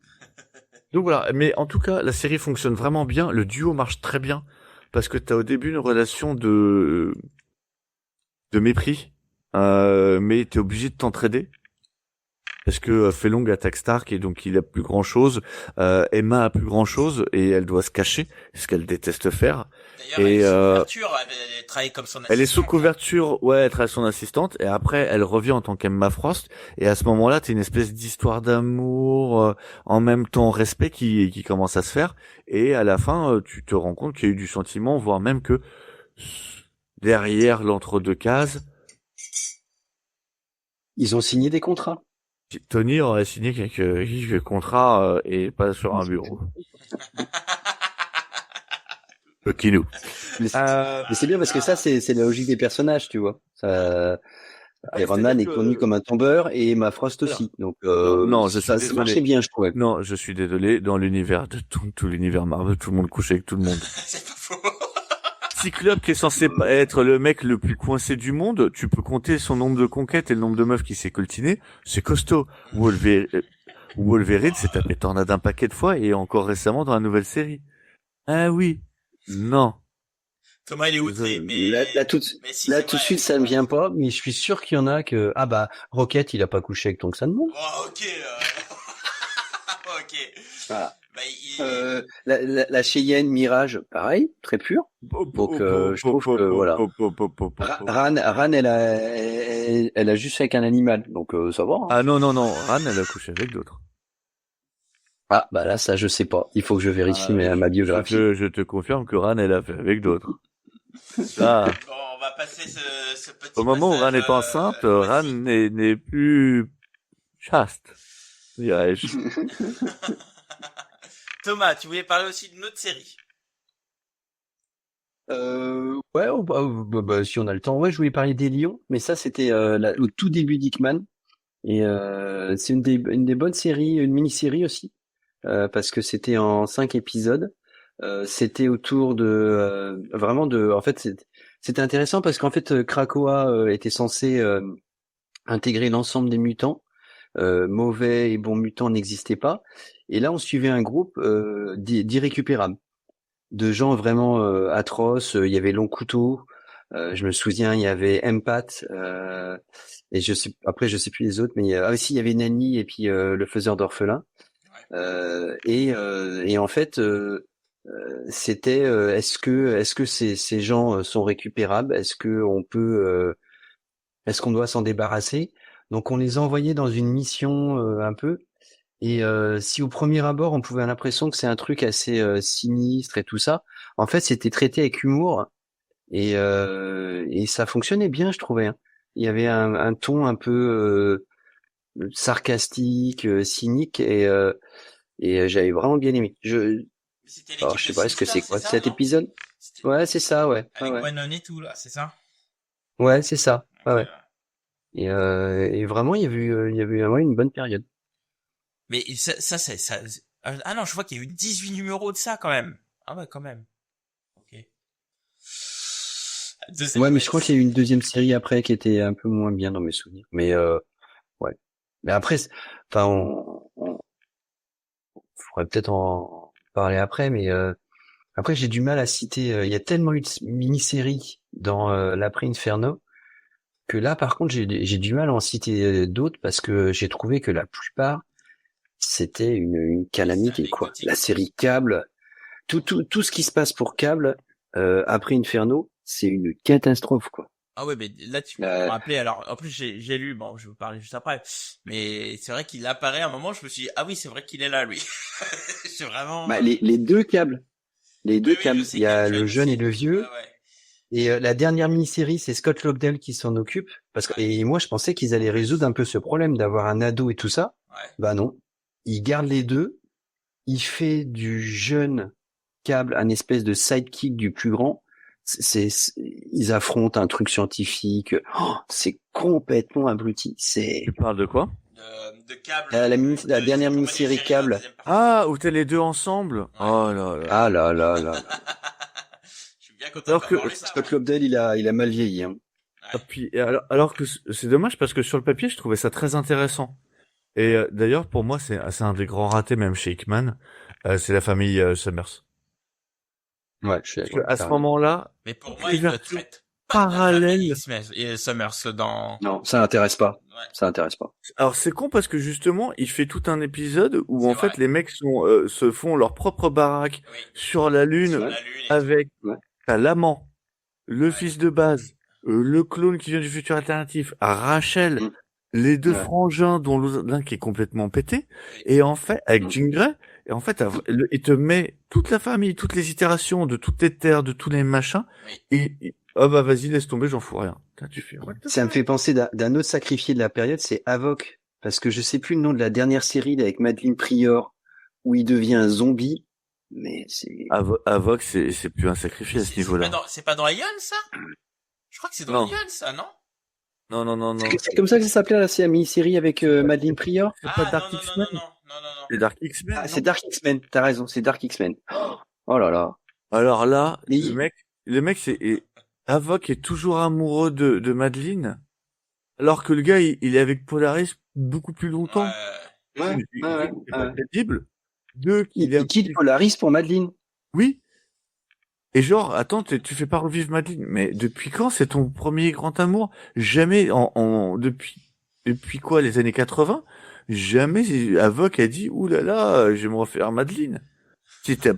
Donc voilà, mais en tout cas, la série fonctionne vraiment bien, le duo marche très bien, parce que t'as au début une relation de mépris, mais t'es obligé de t'entraider. Parce que Fei Long attaque Stark et donc il a plus grand chose. Emma a plus grand chose et elle doit se cacher, ce qu'elle déteste faire. D'ailleurs, elle travaille comme son assistante. Elle est sous couverture, ouais, elle travaille son assistante et après elle revient en tant qu'Emma Frost et à ce moment-là, t'as une espèce d'histoire d'amour en même temps respect qui commence à se faire et à la fin, tu te rends compte qu'il y a eu du sentiment, voire même que derrière l'entre-deux cases, ils ont signé des contrats. Tony aurait signé quelques contrats et pas sur un bureau. Le Kinou. Mais c'est bien parce que ça, c'est la logique des personnages, tu vois. Iron Man est connu comme un tombeur et Emma Frost aussi. Donc, non, ça marchait bien, je trouvais. Non, je suis désolé. Dans l'univers de tout l'univers Marvel, tout le monde couche avec tout le monde. C'est pas faux. Cyclope qui est censé être le mec le plus coincé du monde, tu peux compter son nombre de conquêtes et le nombre de meufs qui s'est coltiné, c'est costaud. Wolverine s'est tapé tornade un paquet de fois et encore récemment dans la nouvelle série. Ah oui. Non. Thomas, il est outré, mais... Là, tout de suite, ça me vient pas, mais je suis sûr qu'il y en a que, Rocket, il a pas couché avec Tonks Monde. Oh, ok, ok. Voilà. La Cheyenne Mirage, pareil, très pur. Donc je trouve que voilà. Ran, elle a juste fait avec un animal, donc ça va. Hein. Ah non, Ran, elle a couché avec d'autres. Ah, bah là, ça, je sais pas. Il faut que je vérifie ma biographie. Je te confirme que Ran, elle a fait avec d'autres. Là, Bon, on va passer ce petit au moment où Ran passage, est enceinte, voici. Ran n'est plus chaste, dirais-je. Thomas, tu voulais parler aussi d'une autre série. Ouais, si on a le temps. Ouais, je voulais parler des Lions, mais ça, c'était au tout début d'Hickman. Et c'est une des bonnes séries, une mini-série aussi, parce que c'était en 5 épisodes. C'était autour de vraiment de. En fait, c'était intéressant parce qu'en fait, Krakoa était censé intégrer l'ensemble des mutants. Mauvais et bons mutants n'existaient pas. Et là, on suivait un groupe d'irrécupérables, de gens vraiment atroces. Il y avait Long Couteau. Je me souviens, il y avait Empath. Et je sais plus les autres, mais aussi il y avait Nani et puis le faiseur d'orphelins. Et en fait, c'était est-ce que ces gens sont récupérables? Est-ce qu'on doit s'en débarrasser? Donc on les a envoyés dans une mission un peu. Et si au premier abord on pouvait avoir l'impression que c'est un truc assez sinistre et tout ça, en fait c'était traité avec humour et ça fonctionnait bien, je trouvais, hein. Il y avait un ton un peu sarcastique, cynique et j'avais vraiment bien aimé. C'était Alors l'équipe je de sais pas, est-ce que Sinister, c'est c'est quoi ça, cet non? épisode? Ouais, c'est ça, ouais. Avec Ouais, Guanon et tout, là, c'est ça? ouais, c'est ça. Ouais, Ok, ouais. Et vraiment, il y avait ouais, une bonne période. Mais ça. Ah non, je vois qu'il y a eu 18 numéros de ça, quand même. Ah ouais, quand même. Ok. Ouais, mais je Ouais, crois qu'il y a eu une deuxième série après qui était un peu moins bien dans mes souvenirs. Mais ouais. Mais après, enfin, on pourrait peut-être en parler après, mais après j'ai du mal à citer. Il y a tellement eu de mini-séries dans l'après Inferno que là, par contre, j'ai du mal à en citer d'autres parce que j'ai trouvé que la plupart c'était une c'est calamité quoi. anecdotique, La quoi. série Câble, tout ce qui se passe pour Câble après Inferno, c'est une catastrophe quoi. Ah ouais, mais là, tu me rappelais, alors, en plus, j'ai lu, bon, je vais vous parler juste après, mais c'est vrai qu'il apparaît à un moment, je me suis dit, ah oui, c'est vrai qu'il est là, lui. C'est vraiment... Bah, les deux câbles. Les Oui, deux oui, je câbles. Il sais y qu'il y a le a le jeune jeune et aussi. le Ouais, vieux. ouais. Et la dernière mini-série, c'est Scott Lobdell qui s'en occupe. Et moi, je pensais qu'ils allaient résoudre un peu ce problème d'avoir un ado et tout ça. Ouais. Bah non. Il garde les deux. Il fait du jeune câble un espèce de sidekick du plus grand. Ils affrontent un truc scientifique. Oh, c'est complètement abruti. C'est Tu parles de quoi? De câble, la dernière Comment dire, mini-série Jerry dans la câble. deuxième partie. Ah, où t'es les deux ensemble? Ouais. Oh là là. Ah là là là. Je suis bien content de Alors pas que, parler ça. Scott Lobdell, il a mal vieilli. Hein. ah, puis, alors que c'est dommage parce que sur le papier, je trouvais ça très intéressant. Et d'ailleurs, pour moi, c'est un des grands ratés même chez Hickman. C'est la famille Summers. Ouais, je suis Parce que d'accord. à ce moment-là, Mais pour toutes moi, les il ne versions traite pas de la famille parallèles. Smith et Summers dans... Non, ça n'intéresse pas. Ouais, Ça intéresse pas. Alors c'est con parce que justement, il fait tout un épisode où c'est en vrai. fait les mecs se font leur propre baraque Oui. sur la lune Sur la lune et tout. avec Ouais. l'amant, le Ouais. fils de base, le clone qui vient du futur alternatif, Rachel, Mm. les deux Ouais. frangins dont l'un qui est complètement pété, et en fait avec Mm. Jean Grey, et en fait il te met toute la famille, toutes les itérations de toutes les terres, de tous les machins, Oui. et oh bah vas-y laisse tomber, j'en fous rien. Putain, tu fais what the Ça me fuck. fait penser d'un autre sacrifié de la période, c'est Havok. Parce que je sais plus le nom de la dernière série là, avec Madeline Prior, où il devient un zombie. Mais c'est... Avoc, c'est plus un sacrifice à ce niveau-là. C'est pas dans Ion, ça? Je crois que c'est dans Non. Ion, ça, non? Non, non, non, non. C'est comme ça que ça s'appelait là, c'est la mini-série avec Madeline Prior. C'est pas Ah, Dark non, non, X-Men? non, non, non, non, non. C'est Dark X-Men, Ah, non? c'est Dark X-Men, t'as raison, c'est Dark X-Men. Oh là là. Alors là, Mais le mec, Avoc est toujours amoureux de Madeleine, alors que le gars, il est avec Polaris beaucoup plus longtemps. Ouais, C'est ouais, pas ouais. crédible. Deux, qu'il est... Il quitte Polaris pour Madeline. Oui. Et genre, attends, tu fais pas revivre Madeleine, mais depuis quand c'est ton premier grand amour? Jamais, depuis quoi, les années 80? Jamais Avoc a dit, ouh là là, je vais me refaire Madeleine. T'étais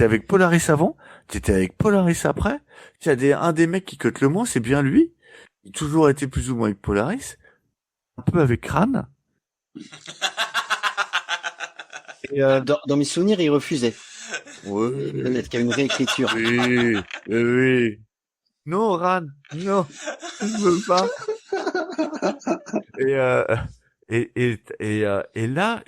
avec Polaris avant, t'étais avec Polaris après. Un des mecs qui cote le moins, c'est bien lui. Il a toujours été plus ou moins avec Polaris. Un peu avec Crane. Et, dans mes souvenirs, il refusait. Ouais. Peut-être qu'il y a une réécriture. Oui, oui. Non, Ran, non, je veux pas. Et là,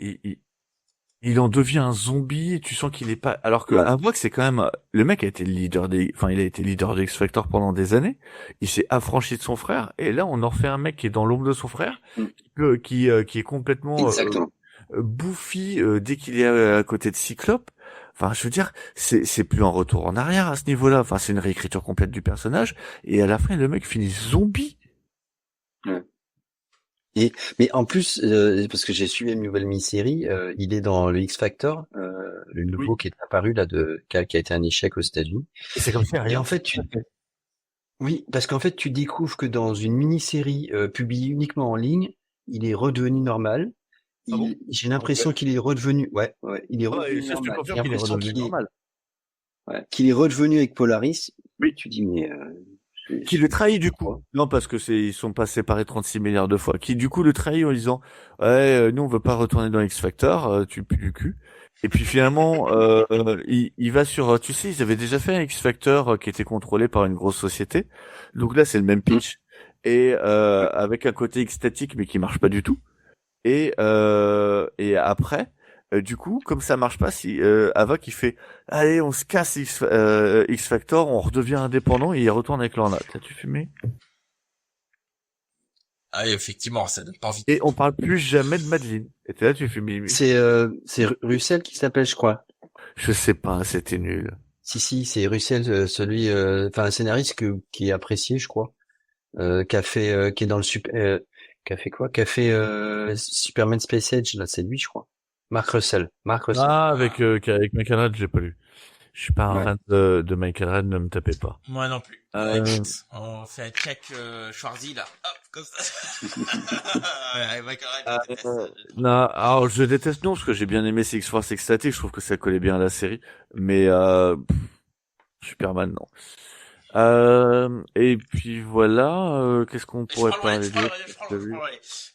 il en devient un zombie et tu sens qu'il est pas, alors que Avox c'est quand même, le mec a été le leader il a été leader de X Factor pendant des années. Il s'est affranchi de son frère et là on en refait un mec qui est dans l'ombre de son frère, qui est complètement bouffi dès qu'il est à côté de Cyclope. Enfin, je veux dire, c'est plus un retour en arrière à ce niveau-là. Enfin, c'est une réécriture complète du personnage et à la fin le mec finit zombie. Mais en plus, parce que j'ai suivi une nouvelle mini-série, il est dans le X Factor, le nouveau qui est apparu là qui a été un échec aux États-Unis. Et c'est comme ça. Et en fait, oui, parce qu'en fait, tu découvres que dans une mini-série publiée uniquement en ligne, il est redevenu normal. J'ai l'impression qu'il est redevenu, il est redevenu normal. J'ai l'impression qu'il est redevenu avec Polaris. Oui, tu dis mais. Qui le trahit du coup. Non, parce que ils sont pas séparés 36 milliards de fois. Qui du coup le trahit en disant nous on veut pas retourner dans X Factor, tu pues du cul. Et puis finalement il va sur, tu sais, ils avaient déjà fait un X Factor qui était contrôlé par une grosse société. Donc là c'est le même pitch et avec un côté extatique mais qui marche pas du tout. Et après du coup, comme ça marche pas, si Ava qui fait allez, on se casse X Factor, on redevient indépendant et il retourne avec Lorna. T'as-tu fumé? Ah oui, effectivement, ça donne pas envie. Et on parle plus jamais de Madeleine. Et t'es là, tu fumes. C'est Russell qui s'appelle, je crois. Je sais pas, c'était nul. Si, c'est Russell, celui, un scénariste qui est apprécié, je crois, qui est dans le super, qui a fait quoi? Qui a fait Superman Space Age, là, c'est lui, je crois. Mark Russell. Ah, avec Michael Red, j'ai pas lu. Je suis pas un fan de Michael Red, ne me tapez pas. Moi non plus. On fait un check Schwarzy, là. Hop, comme ça. Michael Red, non, alors je déteste non, parce que j'ai bien aimé Six-Force Ecstatic, je trouve que ça collait bien à la série. Mais Superman, non. Et puis voilà, qu'est-ce qu'on pourrait parler d'autre?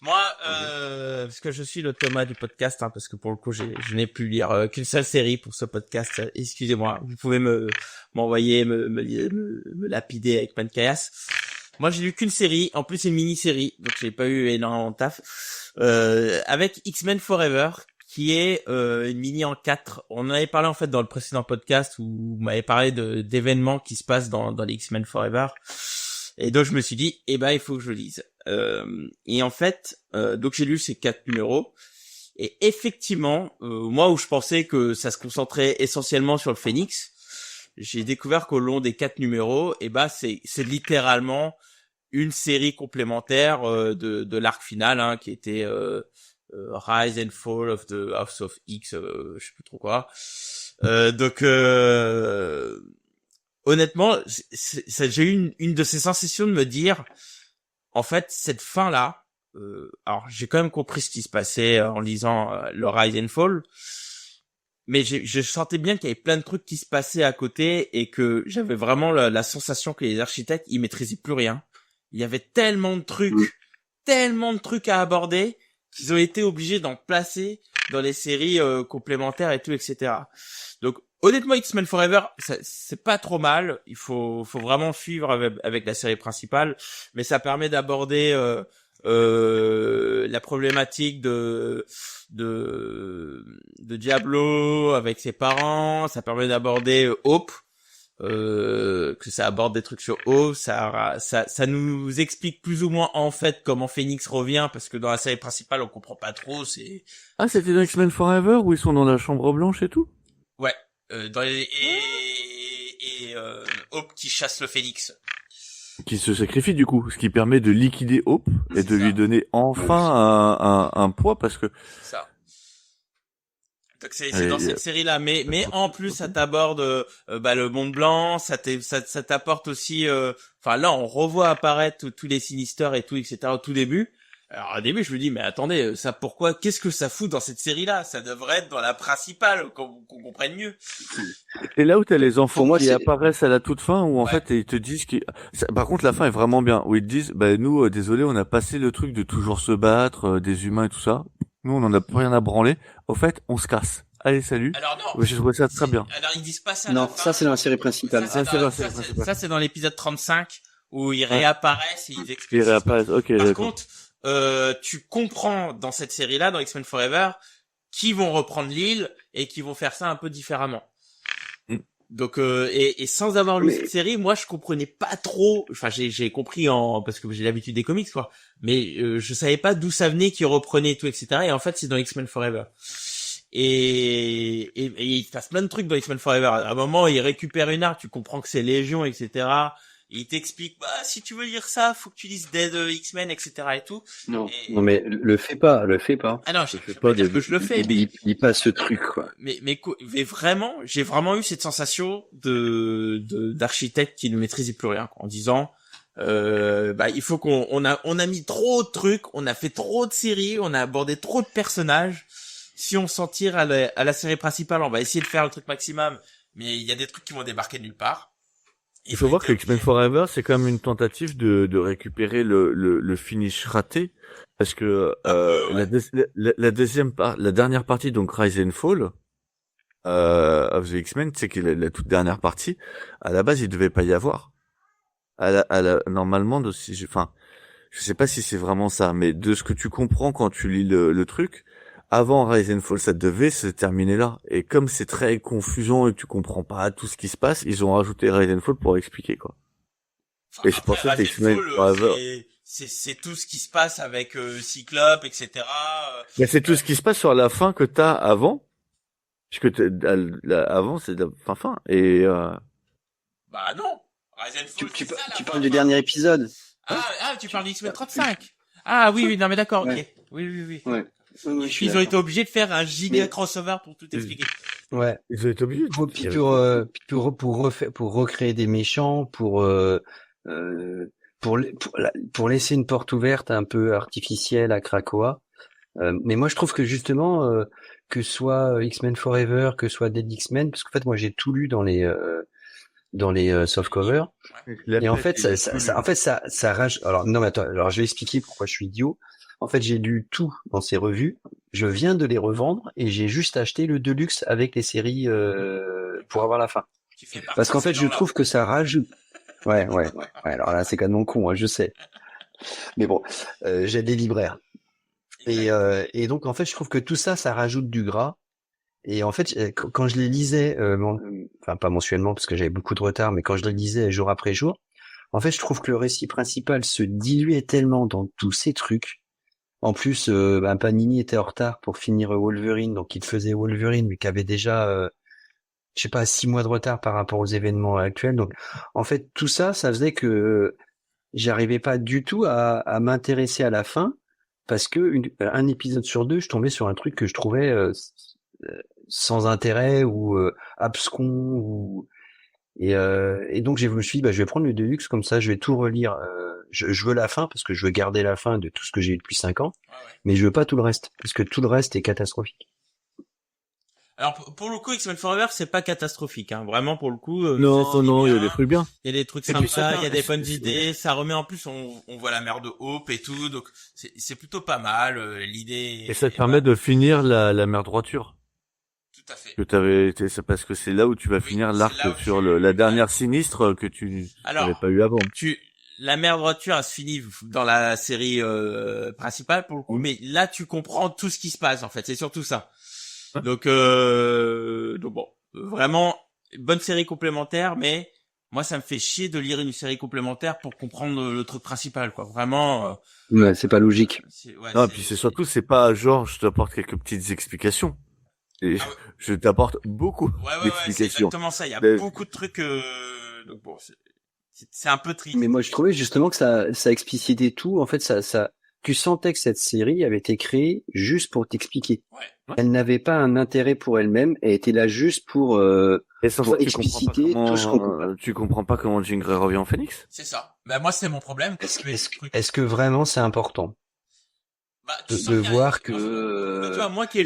Moi, parce que je suis le Thomas du podcast, parce que pour le coup, je n'ai pu lire qu'une seule série pour ce podcast. Excusez-moi, vous pouvez m'envoyer, me lapider avec Pancayas. Moi, j'ai lu qu'une série, en plus c'est une mini-série, donc j'ai pas eu énormément de taf. Avec X-Men Forever, qui est une mini en 4. On en avait parlé en fait dans le précédent podcast où vous m'avez parlé d'événements qui se passent dans les X-Men Forever. Et donc je me suis dit, il faut que je lise. Et en fait, donc j'ai lu ces 4 numéros. Et effectivement, moi où je pensais que ça se concentrait essentiellement sur le Phénix, j'ai découvert qu'au long des 4 numéros, c'est littéralement une série complémentaire de l'arc final, qui était Rise and Fall of the House of X, je sais plus trop quoi. Donc honnêtement, j'ai eu une de ces sensations de me dire, en fait, cette fin-là, alors j'ai quand même compris ce qui se passait en lisant le Rise and Fall, mais je sentais bien qu'il y avait plein de trucs qui se passaient à côté et que j'avais vraiment la sensation que les architectes, ils maîtrisaient plus rien. Il y avait tellement de trucs à aborder qu'ils ont été obligés d'en placer dans les séries complémentaires et tout, etc. Donc honnêtement, X-Men Forever, c'est pas trop mal. Il faut vraiment suivre avec la série principale, mais ça permet d'aborder la problématique de Diablo avec ses parents. Ça permet d'aborder Hope. Que ça aborde des trucs sur Hope, ça nous explique plus ou moins en fait comment Phoenix revient, parce que dans la série principale on comprend pas trop. C'était dans X-Men Forever où ils sont dans la chambre blanche et tout. Ouais, Hope qui chasse le Phénix. Qui se sacrifie du coup, ce qui permet de liquider Hope et de lui donner enfin un poids, parce que. C'est ça. Donc c'est dans cette série-là, mais en plus ça t'aborde le monde blanc, ça t'apporte aussi, là on revoit apparaître tous les Sinisters et tout, etc. au tout début. Alors au début je me dis mais attendez, ça pourquoi, qu'est-ce que ça fout dans cette série-là? Ça devrait être dans la principale, qu'on comprenne mieux. Et là où t'as les enfants qui apparaissent à la toute fin, où en fait ils te disent par contre la fin est vraiment bien, où ils te disent nous désolé, on a passé le truc de toujours se battre, des humains et tout ça. Nous, on en a plus rien à branler. Au fait, on se casse. Allez, salut. Alors non. Ouais, j'ai trouvé ça très bien. Alors ils disent pas ça. Non, ça c'est dans la série principale. Ça c'est dans l'épisode 35 où ils réapparaissent et ils expliquent. Ils réapparaissent. Ok, Par d'accord. contre, tu comprends dans cette série-là, dans X-Men Forever, qu'ils vont reprendre l'île et qu'ils vont faire ça un peu différemment. Donc et sans avoir lu cette série, moi je comprenais pas trop. Enfin j'ai compris parce que j'ai l'habitude des comics quoi. Mais je savais pas d'où ça venait, qu'ils reprenaient et tout etc. Et en fait c'est dans X-Men Forever. Et il se passe plein de trucs dans X-Men Forever. À un moment il récupère une arme, tu comprends que c'est Légion etc. Il t'explique, si tu veux lire ça, faut que tu lises Dead X-Men, etc. et tout. Non, mais le fais pas. Ah non, je peux pas dire que je le fais, mais il passe ce truc, quoi. Mais vraiment, j'ai vraiment eu cette sensation d'architecte qui ne maîtrisait plus rien, quoi, en disant, il faut on a mis trop de trucs, on a fait trop de séries, on a abordé trop de personnages. Si on s'en tire à la série principale, on va essayer de faire le truc maximum, mais il y a des trucs qui vont débarquer de nulle part. Il faut voir que X-Men Forever, c'est quand même une tentative de récupérer le finish raté, parce que la dernière partie, donc Rise and Fall of the X-Men, c'est que la toute dernière partie, à la base, il devait pas y avoir. Normalement, je sais pas si c'est vraiment ça, mais de ce que tu comprends quand tu lis le truc, avant Rise and Fall, ça devait se terminer là. Et comme c'est très confusant et que tu comprends pas tout ce qui se passe, ils ont rajouté Rise and Fall pour expliquer, quoi. Enfin, et c'est pour ça que X-Men Forever, c'est tout ce qui se passe avec Cyclope, etc. Mais c'est tout ce qui se passe sur la fin que t'as avant. Puisque avant, c'est la fin. Et Bah non. Rise and Fall, tu parles du dernier épisode. Tu parles d'X-Men 35. Ah oui, non mais d'accord, ok. Oui. Ouais. Ils ont été obligés de faire un giga crossover pour tout expliquer. Ouais. ils ont été obligés. Pour recréer des méchants, pour laisser une porte ouverte un peu artificielle à Krakoa. Mais moi je trouve que justement que soit X-Men Forever, que soit Dead X-Men, parce qu'en fait moi j'ai tout lu dans les softcovers. Et en fait ça rage. Alors non mais attends, alors je vais expliquer pourquoi je suis idiot. En fait, j'ai lu tout dans ces revues. Je viens de les revendre et j'ai juste acheté le Deluxe avec les séries pour avoir la fin. Parce qu'en fait, je trouve que ça rajoute. Ouais. Alors là, c'est quand même con, hein, je sais. Mais bon, j'ai des libraires. Et donc, en fait, je trouve que tout ça, ça rajoute du gras. Et en fait, quand je les lisais, enfin pas mensuellement parce que j'avais beaucoup de retard, mais quand je les lisais jour après jour, en fait, je trouve que le récit principal se diluait tellement dans tous ces trucs. En plus, Panini était en retard pour finir Wolverine, donc il faisait Wolverine, mais qui avait déjà, 6 mois de retard par rapport aux événements actuels. Donc, en fait, tout ça, ça faisait que j'arrivais pas du tout à m'intéresser à la fin, parce que un épisode sur 2, je tombais sur un truc que je trouvais sans intérêt ou abscon et donc je me suis dit je vais prendre le Deluxe, comme ça je vais tout relire. Je veux la fin parce que je veux garder la fin de tout ce que j'ai eu depuis 5 ans, mais je veux pas tout le reste parce que tout le reste est catastrophique. Alors pour le coup, X-Men Forever c'est pas catastrophique, hein. Vraiment pour le coup. Non, il y a des trucs bien. Il y a des trucs sympas, il y a des bonnes idées. Ça remet en plus, on voit la mère de Hope et tout, donc c'est plutôt pas mal. L'idée. Et ça te permet de finir la mer droiture. Tout à fait. Que c'est parce que c'est là où tu vas finir l'arc sur la dernière sinistre que tu n'avais pas eu avant. La mer droiture, elle se finit dans la série principale pour le coup, mais là tu comprends tout ce qui se passe en fait. C'est surtout ça. Donc bon, vraiment bonne série complémentaire, mais moi ça me fait chier de lire une série complémentaire pour comprendre le truc principal, quoi. Vraiment. Ouais, c'est pas logique. Non, et puis c'est surtout, c'est pas genre je t'apporte quelques petites explications. Et je t'apporte beaucoup d'explications. C'est exactement ça. Il y a beaucoup de trucs. Donc bon, c'est un peu triste. Mais moi je trouvais justement que ça explicitait tout. En fait, ça tu sentais que cette série avait été créée juste pour t'expliquer. Ouais. Elle n'avait pas un intérêt pour elle-même. Elle était là juste pour expliciter tout ce qu'on. Tu comprends pas comment Jean Grey revient en Phoenix? C'est ça. Moi c'est mon problème. Est-ce que vraiment c'est important de voir que tu vois, moi qui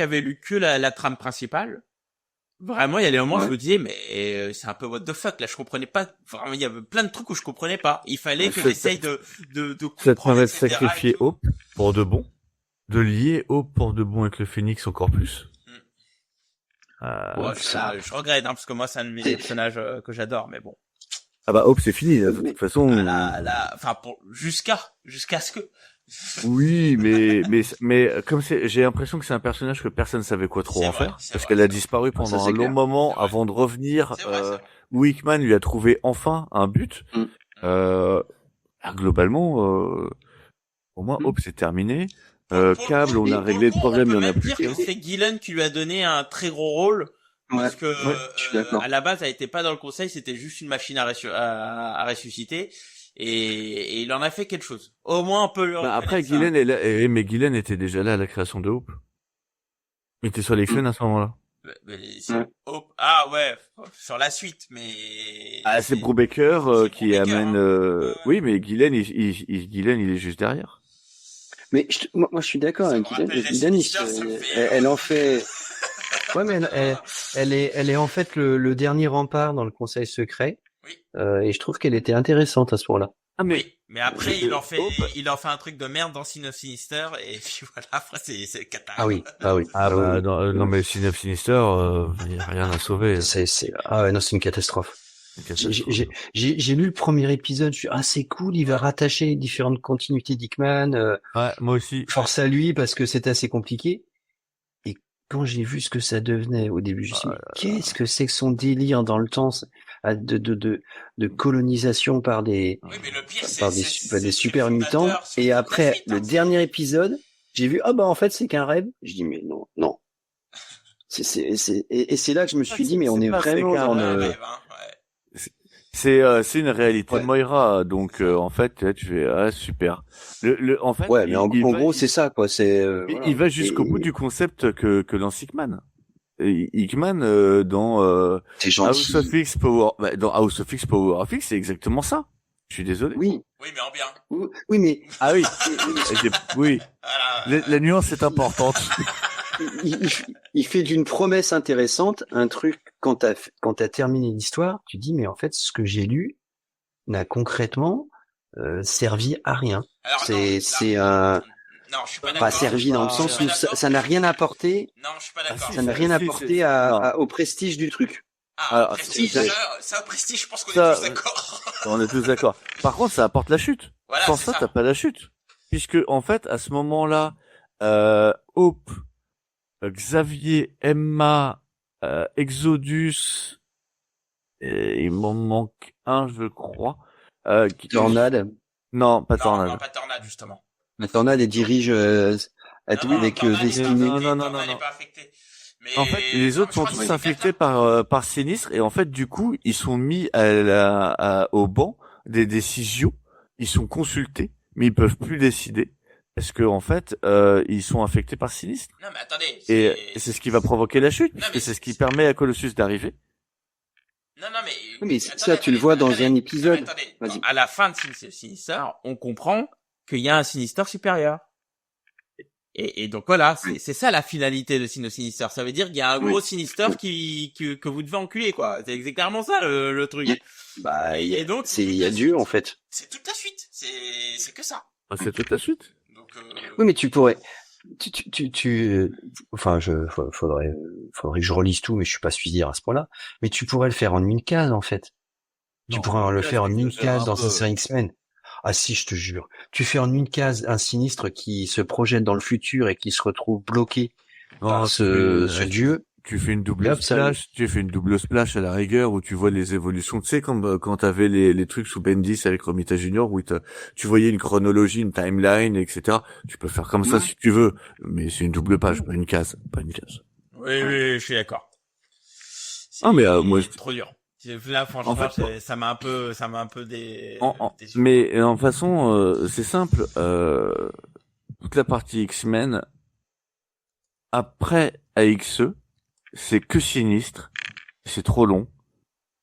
avais lu que la trame principale, vraiment il y a des moments où je me disais mais c'est un peu what the fuck là, je comprenais pas. Vraiment il y avait plein de trucs où je comprenais pas. Il fallait que j'essaye de ça te permet de sacrifier Hope pour de bon, de lier Hope pour de bon avec le Phénix encore plus. Je regrette, parce que moi, c'est un de mes personnages que j'adore, mais bon. Ah bah Hope c'est fini, de toute façon. Enfin, jusqu'à ce que. Oui, mais comme j'ai l'impression que c'est un personnage que personne savait quoi trop en faire, parce qu'elle a disparu pendant un long moment avant de revenir, où Hickman lui a trouvé enfin un but. Globalement, pour moi, Hope c'est terminé. Cable, on a réglé le problème, il y en a plus. C'est Gillen qui lui a donné un très gros rôle. Parce que à la base, elle était pas dans le conseil, c'était juste une machine à ressusciter, et il en a fait quelque chose. Au moins, on peut le reconnaître. Après, Gillen mais Gillen était déjà là à la création de Hope. Il était sur les X-Men à ce moment-là. Hope, ah ouais, sur la suite, mais. C'est Brubaker qui amène. Oui, mais Gillen, Gillen, il est juste derrière. Mais moi, je suis d'accord avec Gillen. Elle en fait. Ouais, mais elle est en fait le dernier rempart dans le Conseil secret. Oui. Et je trouve qu'elle était intéressante à ce moment-là. Ah mais après il en fait un truc de merde dans Sin of Sinister, et puis voilà, après c'est cata. Ah oui. Non mais Sin of Sinister, il y a rien à sauver. C'est une catastrophe. J'ai lu le premier épisode, je suis c'est cool, il va rattacher les différentes continuités d'Hickman. Ouais, moi aussi. Force à lui parce que c'est assez compliqué. Et quand j'ai vu ce que ça devenait au début, je me suis dit, qu'est-ce que c'est que son délire dans le temps de colonisation par des super mutants. Et après le dernier épisode, j'ai vu en fait c'est qu'un rêve. Je dis mais non. Et c'est là que je me suis dit mais on est vraiment dans le c'est une réalité de Moira, donc en fait tu fais super. En fait mais en gros c'est ça quoi, c'est il va jusqu'au bout du concept que lance Hickman. Hickman dans House of X Power dans House of X Power of X, c'est exactement ça. Je suis désolé. Oui mais en bien. Oui mais oui. La nuance est importante. Il fait d'une promesse intéressante un truc quand t'as terminé l'histoire, tu dis mais en fait ce que j'ai lu n'a concrètement servi à rien. C'est un non, je suis pas d'accord. Pas servi dans le sens où ça n'a rien apporté. Non, je suis pas d'accord. Ça n'a rien apporté au prestige du truc. Alors, prestige, ça prestige, je pense qu'on est tous d'accord. On est tous d'accord. Par contre, ça apporte la chute. Voilà, sans ça, t'as pas la chute. Puisque, en fait, à ce moment-là, Hope, Xavier, Emma, Exodus, il m'en manque un, je crois. Tornade. Non, pas Tornade. Non, pas Tornade, justement. La Tornade, elle dirige avec Destiny. Non. Pas affecté. Mais en fait, les autres sont tous infectés par Sinistre, et en fait, du coup, ils sont mis au banc des décisions. Ils sont consultés, mais ils peuvent plus décider parce que en fait, ils sont infectés par Sinistre. Non, mais attendez. Et c'est ce qui va provoquer la chute, puisque c'est ce qui permet à Colossus d'arriver. Non, mais ça, tu le vois dans un épisode. Vas-y. À la fin de Sinister, on comprend qu'il y a un Sinister supérieur. Et donc voilà, c'est ça la finalité de Sin of Sinister. Ça veut dire qu'il y a un gros Sinister que vous devez enculer, quoi. C'est exactement ça le truc. Et donc il y a Dieu en fait. C'est toute la suite. C'est que ça. C'est toute la suite. Donc, oui, mais tu pourrais. Enfin, faudrait que je relise tout, mais je suis pas suivi à ce point-là. Mais tu pourrais le faire en une case en fait. Tu pourrais le faire en une case dans une série X-Men. Ah si, je te jure. Tu fais en une case un Sinistre qui se projette dans le futur et qui se retrouve bloqué par ce dieu. Tu fais une double splash à la rigueur où tu vois les évolutions. Tu sais, comme quand t'avais les trucs sous Bendis avec Romita Junior où tu voyais une chronologie, une timeline, etc. Tu peux faire comme ça si tu veux, mais c'est une double page, pas une case. Oui, je suis d'accord. Mais moi, c'est trop dur. Là, franchement, en fait, ça m'a un peu mais en façon, c'est simple. Toute la partie X-Men après AXE, c'est que Sinistre. C'est trop long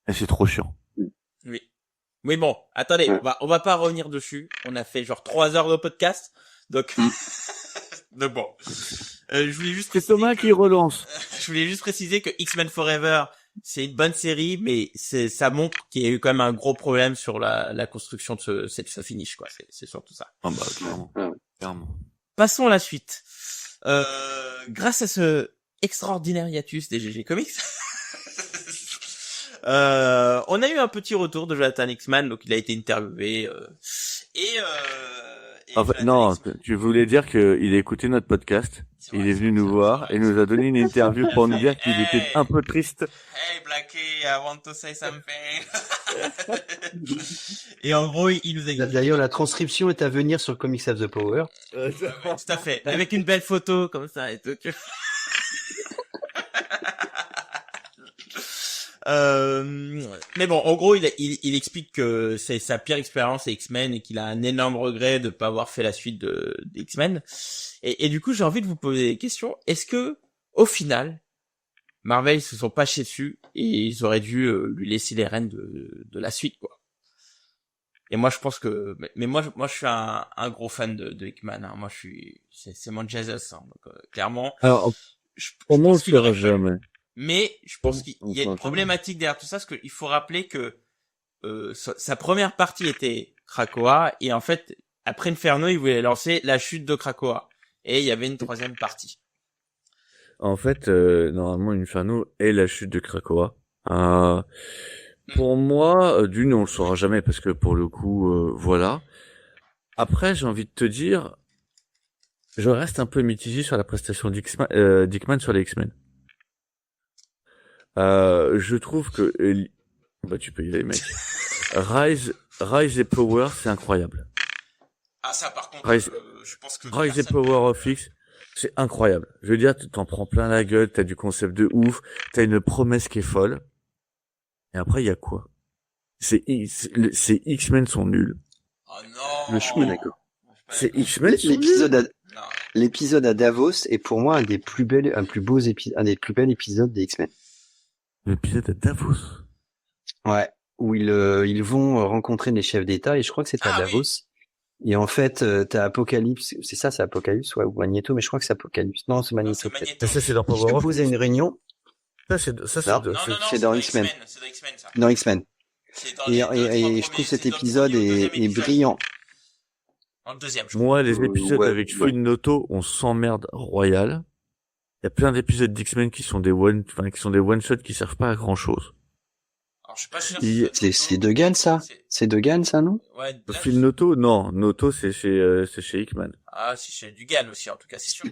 et c'est trop chiant. Oui. Mais bon, attendez, on va pas revenir dessus. On a fait genre 3 heures de podcast, donc donc bon. Je voulais juste. C'est Thomas qui relance. Je voulais juste préciser que X-Men Forever, c'est une bonne série, mais ça montre qu'il y a eu quand même un gros problème sur la construction de ce finish, quoi. C'est surtout ça. Ah bah, clairement. Passons à la suite. Grâce à ce extraordinaire hiatus des GG Comics, on a eu un petit retour de Jonathan Hickman, donc il a été interviewé et en fait, non, tu voulais dire qu'il a écouté notre podcast, il est venu nous voir et nous a donné une interview pour nous dire qu'il était un peu triste. Hey Blackie, I want to say something. Et en gros, il nous a dit... D'ailleurs, la transcription est à venir sur Comics of the Power. Ouais, tout à fait, avec une belle photo comme ça et tout. Mais bon, en gros, il explique que c'est sa pire expérience à X-Men et qu'il a un énorme regret de pas avoir fait la suite de X-Men. Et du coup, j'ai envie de vous poser des questions. Est-ce que, au final, Marvel ils se sont pas chiés dessus et ils auraient dû lui laisser les rênes de la suite, quoi. Et moi, je pense que, mais moi, je suis un gros fan de Hickman. Hein. Moi, c'est mon Jesus. Hein. Donc, clairement. Alors, pour moi, on le fera jamais. Mais je pense qu'il y a une problématique derrière tout ça, parce qu'il faut rappeler que sa première partie était Krakoa, et en fait, après Inferno, il voulait lancer la chute de Krakoa, et il y avait une troisième partie. En fait, normalement, Inferno est la chute de Krakoa. Pour moi, d'une, on le saura jamais, parce que pour le coup, voilà. Après, j'ai envie de te dire, je reste un peu mitigé sur la prestation d'Hickman sur les X-Men. Je trouve que bah tu peux y aller mec. Rise et Power, c'est incroyable. Ah ça par contre je pense que Rise et Power of X, c'est incroyable. Je veux dire, tu t'en prends plein la gueule, t'as du concept de ouf, t'as une promesse qui est folle. Et après il y a quoi? C'est X-Men sont nuls. Oh non. Je suis d'accord. C'est X-Men sont nuls. L'épisode à Davos est pour moi un des plus bels épisodes des X-Men. L'épisode à Davos. Ouais, où ils vont rencontrer les chefs d'État et je crois que c'est à Davos. Oui. Et en fait, t'as Apocalypse, c'est Apocalypse, ouais, ou Magneto, mais je crois que c'est Apocalypse. Non, c'est Magneto. Ça c'est dans Power of. Ils à une réunion. C'est dans X-Men. C'est dans X-Men ça. Dans X-Men. Et je trouve cet épisode est brillant. Dans le deuxième. Moi, les épisodes avec Noto, on s'emmerde royal. Il y a plein d'épisodes d'X-Men qui sont des one-shots qui servent pas à grand chose. Alors, je suis pas sûr. C'est de Gann, ça? C'est de Gann, ça, non? Ouais. Phil Noto, non. Noto, c'est chez Hickman. Ah, c'est chez Dugan aussi, en tout cas, c'est sûr.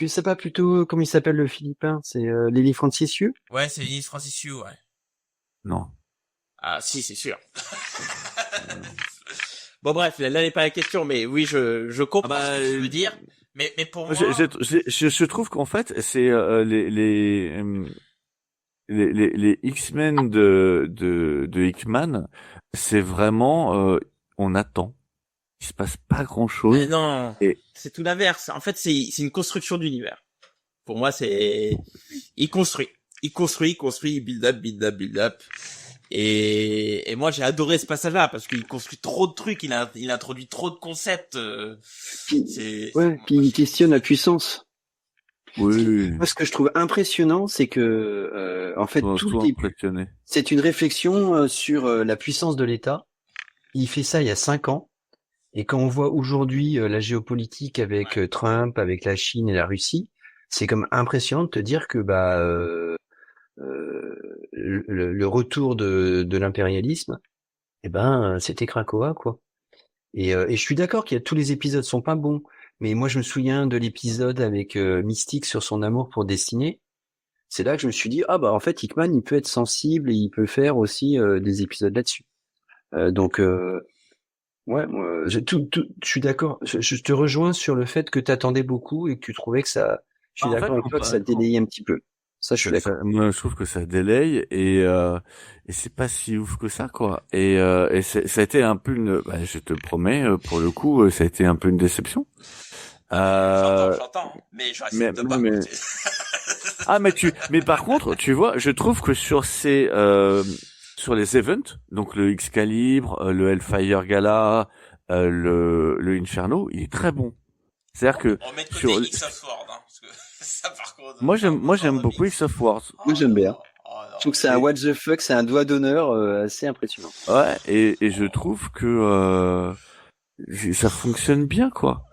C'est pas plutôt, comment il s'appelle le Philippin? C'est, Lily Francisiu? Ouais, c'est Lily Francisiu, ouais. Non. Ah, si, c'est sûr. Bon, bref, là n'est pas la question, mais oui, je comprends ce que tu veux dire. Mais pour moi, je trouve qu'en fait c'est les X-Men de Hickman, c'est vraiment on attend. Il se passe pas grand-chose. Mais non, c'est tout l'inverse. En fait, c'est une construction d'univers. Pour moi, c'est il construit, il build up. Et moi j'ai adoré ce passage-là parce qu'il construit trop de trucs, il introduit trop de concepts. Puis il questionne la puissance. Oui. Moi, ce que je trouve impressionnant, c'est que en fait c'est une réflexion sur la puissance de l'État. Il fait ça il y a 5 ans, et quand on voit aujourd'hui la géopolitique avec Trump, avec la Chine et la Russie, c'est comme impressionnant de te dire que le retour de l'impérialisme, c'était Krakoa, quoi. Et je suis d'accord qu'il y a tous les épisodes sont pas bons, mais moi je me souviens de l'épisode avec Mystique sur son amour pour Destiny. C'est là que je me suis dit en fait Hickman il peut être sensible et il peut faire aussi des épisodes là-dessus. Ouais, moi, je suis d'accord. Je te rejoins sur le fait que t'attendais beaucoup et que tu trouvais que ça. Je suis d'accord avec toi que ça délayait un petit peu. Ça, je suis d'accord. Moi, je trouve que ça délaye et c'est pas si ouf que ça, quoi. Et ça a été un peu je te promets, pour le coup, ça a été un peu une déception. J'entends, mais je reste de pas. Mais par contre, tu vois, je trouve que sur sur les events, donc le Excalibur, le Hellfire Gala, le Inferno, il est très bon. C'est-à-dire que on met de côté X of Sword, hein, parce que ça par contre. Moi j'aime beaucoup X of Wars. Moi j'aime bien. Je trouve que c'est un what the fuck, c'est un doigt d'honneur assez impressionnant. Ouais, et je trouve que ça fonctionne bien, quoi.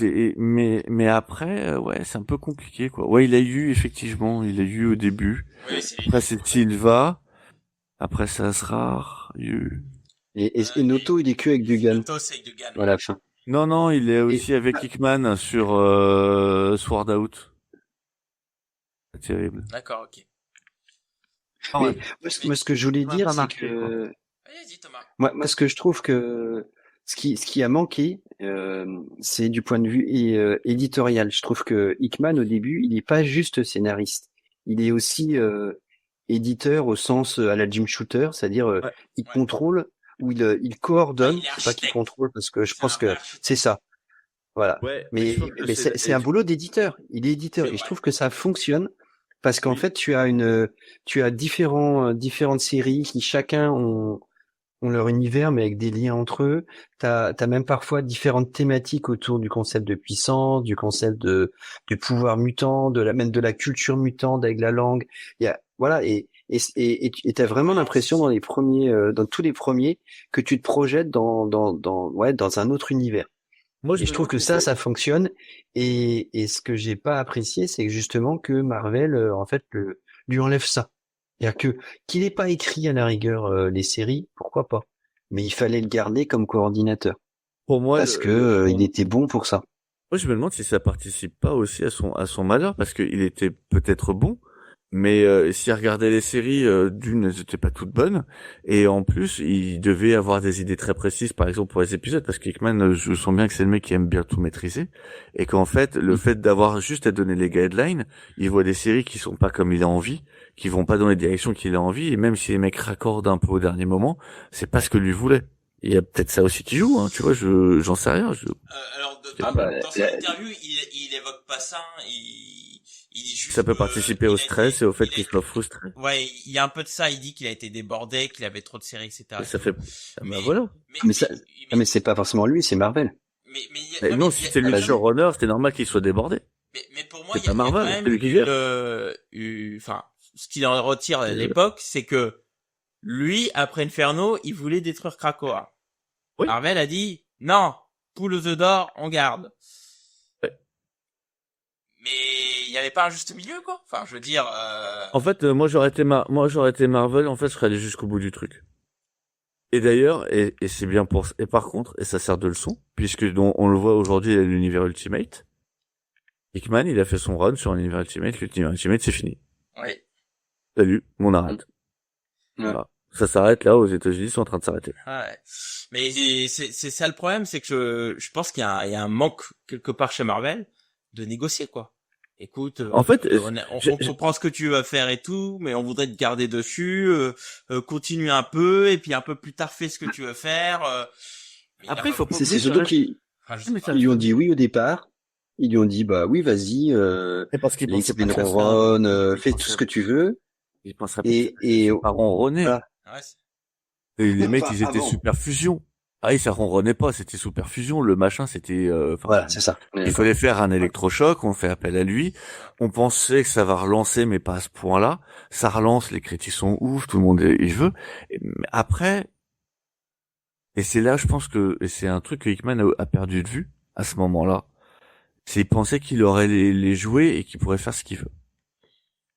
Mais après, ouais, c'est un peu compliqué, quoi. Ouais, effectivement, il a eu au début. Oui, Après, c'est Silva. Après, ça sera Et Noto, il est que avec Dugan. Noto, c'est avec Dugan. À la fin. Non, il est aussi avec Hickman sur Sword Out. C'est terrible. D'accord, ok. Mais moi, ce que je voulais dire, c'est que Vas-y, Thomas. moi, ce que je trouve que ce qui a manqué, c'est du point de vue éditorial. Je trouve que Hickman, au début, il n'est pas juste scénariste. Il est aussi éditeur au sens à la Jim Shooter, c'est-à-dire il contrôle ou il coordonne. C'est pas qu'il contrôle parce que je pense que c'est ça. Voilà. Ouais, mais c'est un boulot d'éditeur. Il est éditeur et je trouve que ça fonctionne parce qu'en fait tu as différentes séries qui chacun ont leur univers mais avec des liens entre eux. T'as même parfois différentes thématiques autour du concept de puissance, du concept du pouvoir mutant, même de la culture mutante avec la langue. Il y a voilà et t'as vraiment l'impression dans tous les premiers que tu te projettes dans un autre univers. Et je trouve que ça fonctionne. Et ce que j'ai pas apprécié, c'est justement que Marvel, en fait, lui enlève ça. C'est-à-dire qu'il n'ait pas écrit à la rigueur les séries, pourquoi pas. Mais il fallait le garder comme coordinateur. Pour moi, parce que il était bon pour ça. Moi, je me demande si ça participe pas aussi à son malheur, parce qu'il était peut-être bon, mais s'il regardait les séries, d'une, elles étaient pas toutes bonnes, et en plus, il devait avoir des idées très précises, par exemple pour les épisodes, parce que Hickman, je sens bien que c'est le mec qui aime bien tout maîtriser, et qu'en fait, le fait d'avoir juste à donner les guidelines, il voit des séries qui sont pas comme il a envie, qui vont pas dans les directions qu'il a envie, et même si les mecs raccordent un peu au dernier moment, c'est pas ce que lui voulait. Il y a peut-être ça aussi qui joue, hein, tu vois, j'en sais rien. Alors, dans son interview, il évoque pas ça, il dit juste ça peut participer au stress et au fait qu'il soit frustré. Ouais, il y a un peu de ça, il dit qu'il a été débordé, qu'il avait trop de séries, etc. Et ça fait, voilà. Mais c'est pas forcément lui, c'est Marvel. Mais non, si c'est le showrunner, c'était normal qu'il soit débordé. Mais pour moi, il y a Marvel, quand même enfin, ce qu'il en retire à l'époque, c'est que lui, après Inferno, il voulait détruire Krakoa. Oui. Marvel a dit, non, poule aux œufs d'or, on garde. Ouais. Mais il y avait pas un juste milieu, quoi. Enfin, je veux dire. En fait, moi j'aurais été Marvel. En fait, je serais allé jusqu'au bout du truc. Et d'ailleurs, et c'est bien et par contre, et ça sert de leçon, puisque on le voit aujourd'hui à l'univers Ultimate. Hickman, il a fait son run sur l'univers Ultimate. L'univers Ultimate, c'est fini. Oui. Salut, on arrête. Ouais. Voilà. Ça s'arrête là, aux États-Unis, ils sont en train de s'arrêter. Ouais. Mais c'est ça le problème, c'est que je pense qu'il y a un manque quelque part chez Marvel de négocier, quoi. Écoute, en fait, on comprend ce que tu vas faire et tout, mais on voudrait te garder dessus, continue un peu, et puis un peu plus tard fais ce que tu veux faire. Après, il faut pas. C'est surtout qu'ils lui ont dit oui au départ. Ils lui ont dit bah oui, vas-y, les X-Men Run, fais tout ce que tu veux. Il pensera et pas ronronner. Voilà. Et les mecs, ils étaient super fusion. Ah, ça ronronnait pas, c'était super fusion. Le machin, c'était. Voilà, c'est ça. Il fallait faire un électrochoc. On fait appel à lui. On pensait que ça va relancer, mais pas à ce point-là. Ça relance, les critiques sont ouf, tout le monde y veut. Mais après, et c'est là, je pense que c'est un truc que Hickman a perdu de vue à ce moment-là. C'est il pensait qu'il aurait les jouets et qu'il pourrait faire ce qu'il veut.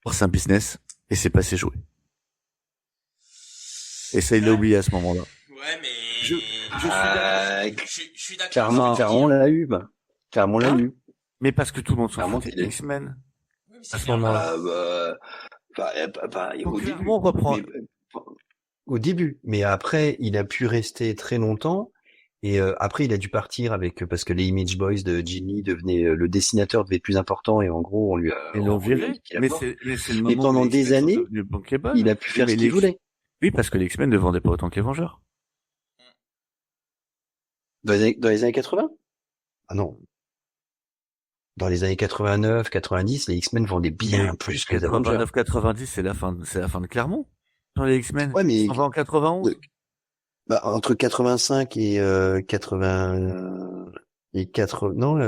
Or, c'est un business et c'est pas ses jouets. Et ça, il l'a oublié à ce moment-là. Ouais, mais je suis d'accord. Clairement, on l'a eu. Clairement, on l'a eu. Mais parce que tout le monde s'en fout des X-Men. À ce moment-là. Au début. Mais après, il a pu rester très longtemps. Et après, il a dû partir parce que les Image Boys de Ginny le dessinateur devait être plus important et en gros, on lui a. Et l'ont viré. Mais c'est le moment. Et pendant des années, il a pu faire ce qu'il voulait. Oui, parce que les X-Men ne vendaient pas autant que les Vengeurs. Dans les années 80? Ah non. Dans les années 89, 90, les X-Men vendaient bien plus que les Avengers. 89, 90, c'est la fin de Claremont. Dans les X-Men. Ouais, mais. On va en 91. Entre 85 et 80 et 4 non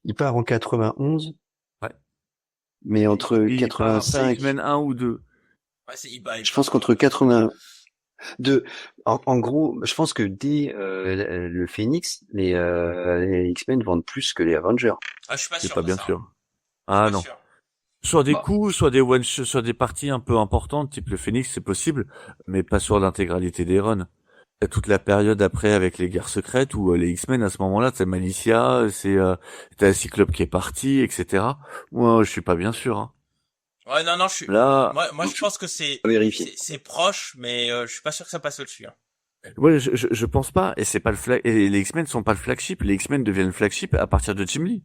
il part en 91. Ouais. Mais entre 85 X-Men 1 ou 2. Ouais, je pense qu'entre 80 En gros, je pense que dès le Phoenix, les X-Men vendent plus que les Avengers. Ah, je suis pas C'est sûr pas de bien ça. sûr. Ah non. Sûr. Sur des Bah. coups, sur des parties un peu importantes, type le Phoenix, c'est possible, mais pas sur l'intégralité des runs. Il y a toute la période après avec les guerres secrètes où les X-Men à ce moment-là, c'est Malicia, t'as Cyclope qui est parti, etc. Moi, je suis pas bien sûr. Hein. Ouais, non, Là, moi, je pense que c'est proche, mais je suis pas sûr que ça passe au-dessus. Hein. ouais, je pense pas. Et c'est pas et les X-Men sont pas le flagship. Les X-Men deviennent le flagship à partir de Jim Lee.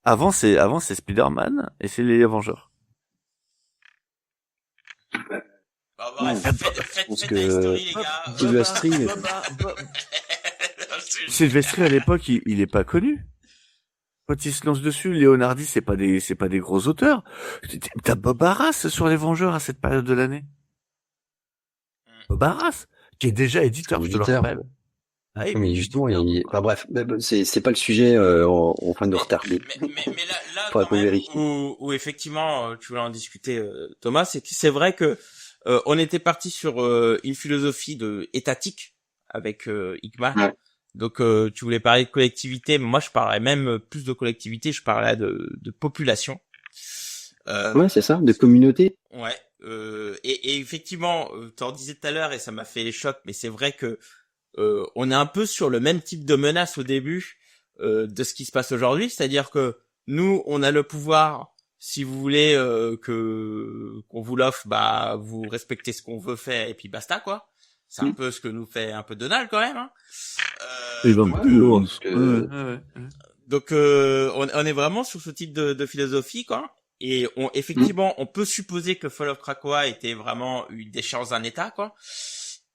Avant, c'est Spider-Man et c'est les Avengers. Bah, bref, faites que la history, les gars. Sylvestri, Sylvestri à l'époque, il est pas connu. Quand il se lance dessus, Leonardi, c'est pas des gros auteurs. T'as Bob Arras sur les Vengeurs à cette période de l'année. Bob Arras, qui est déjà éditeur, je te le rappelle. Ah, mais justement, enfin bref, c'est pas le sujet, en fin de retard. Mais là quand même, où effectivement, tu voulais en discuter, Thomas, c'est vrai que on était parti sur une philosophie de étatique avec Hickman. Ouais. Donc tu voulais parler de collectivité, mais moi je parlais même plus de collectivité, je parlais de population. Ouais, c'est ça, de communauté. Ouais. Et effectivement, tu en disais tout à l'heure et ça m'a fait choc, mais c'est vrai que on est un peu sur le même type de menace au début de ce qui se passe aujourd'hui, c'est-à-dire que nous, on a le pouvoir. Si vous voulez qu'on vous l'offre, bah vous respectez ce qu'on veut faire et puis basta quoi. C'est un peu ce que nous fait un peu Donald quand même. Hein. Donc on est vraiment sur ce type de philosophie quoi. Et effectivement, on peut supposer que Fall of Krakoa était vraiment une déchéance d'un État quoi.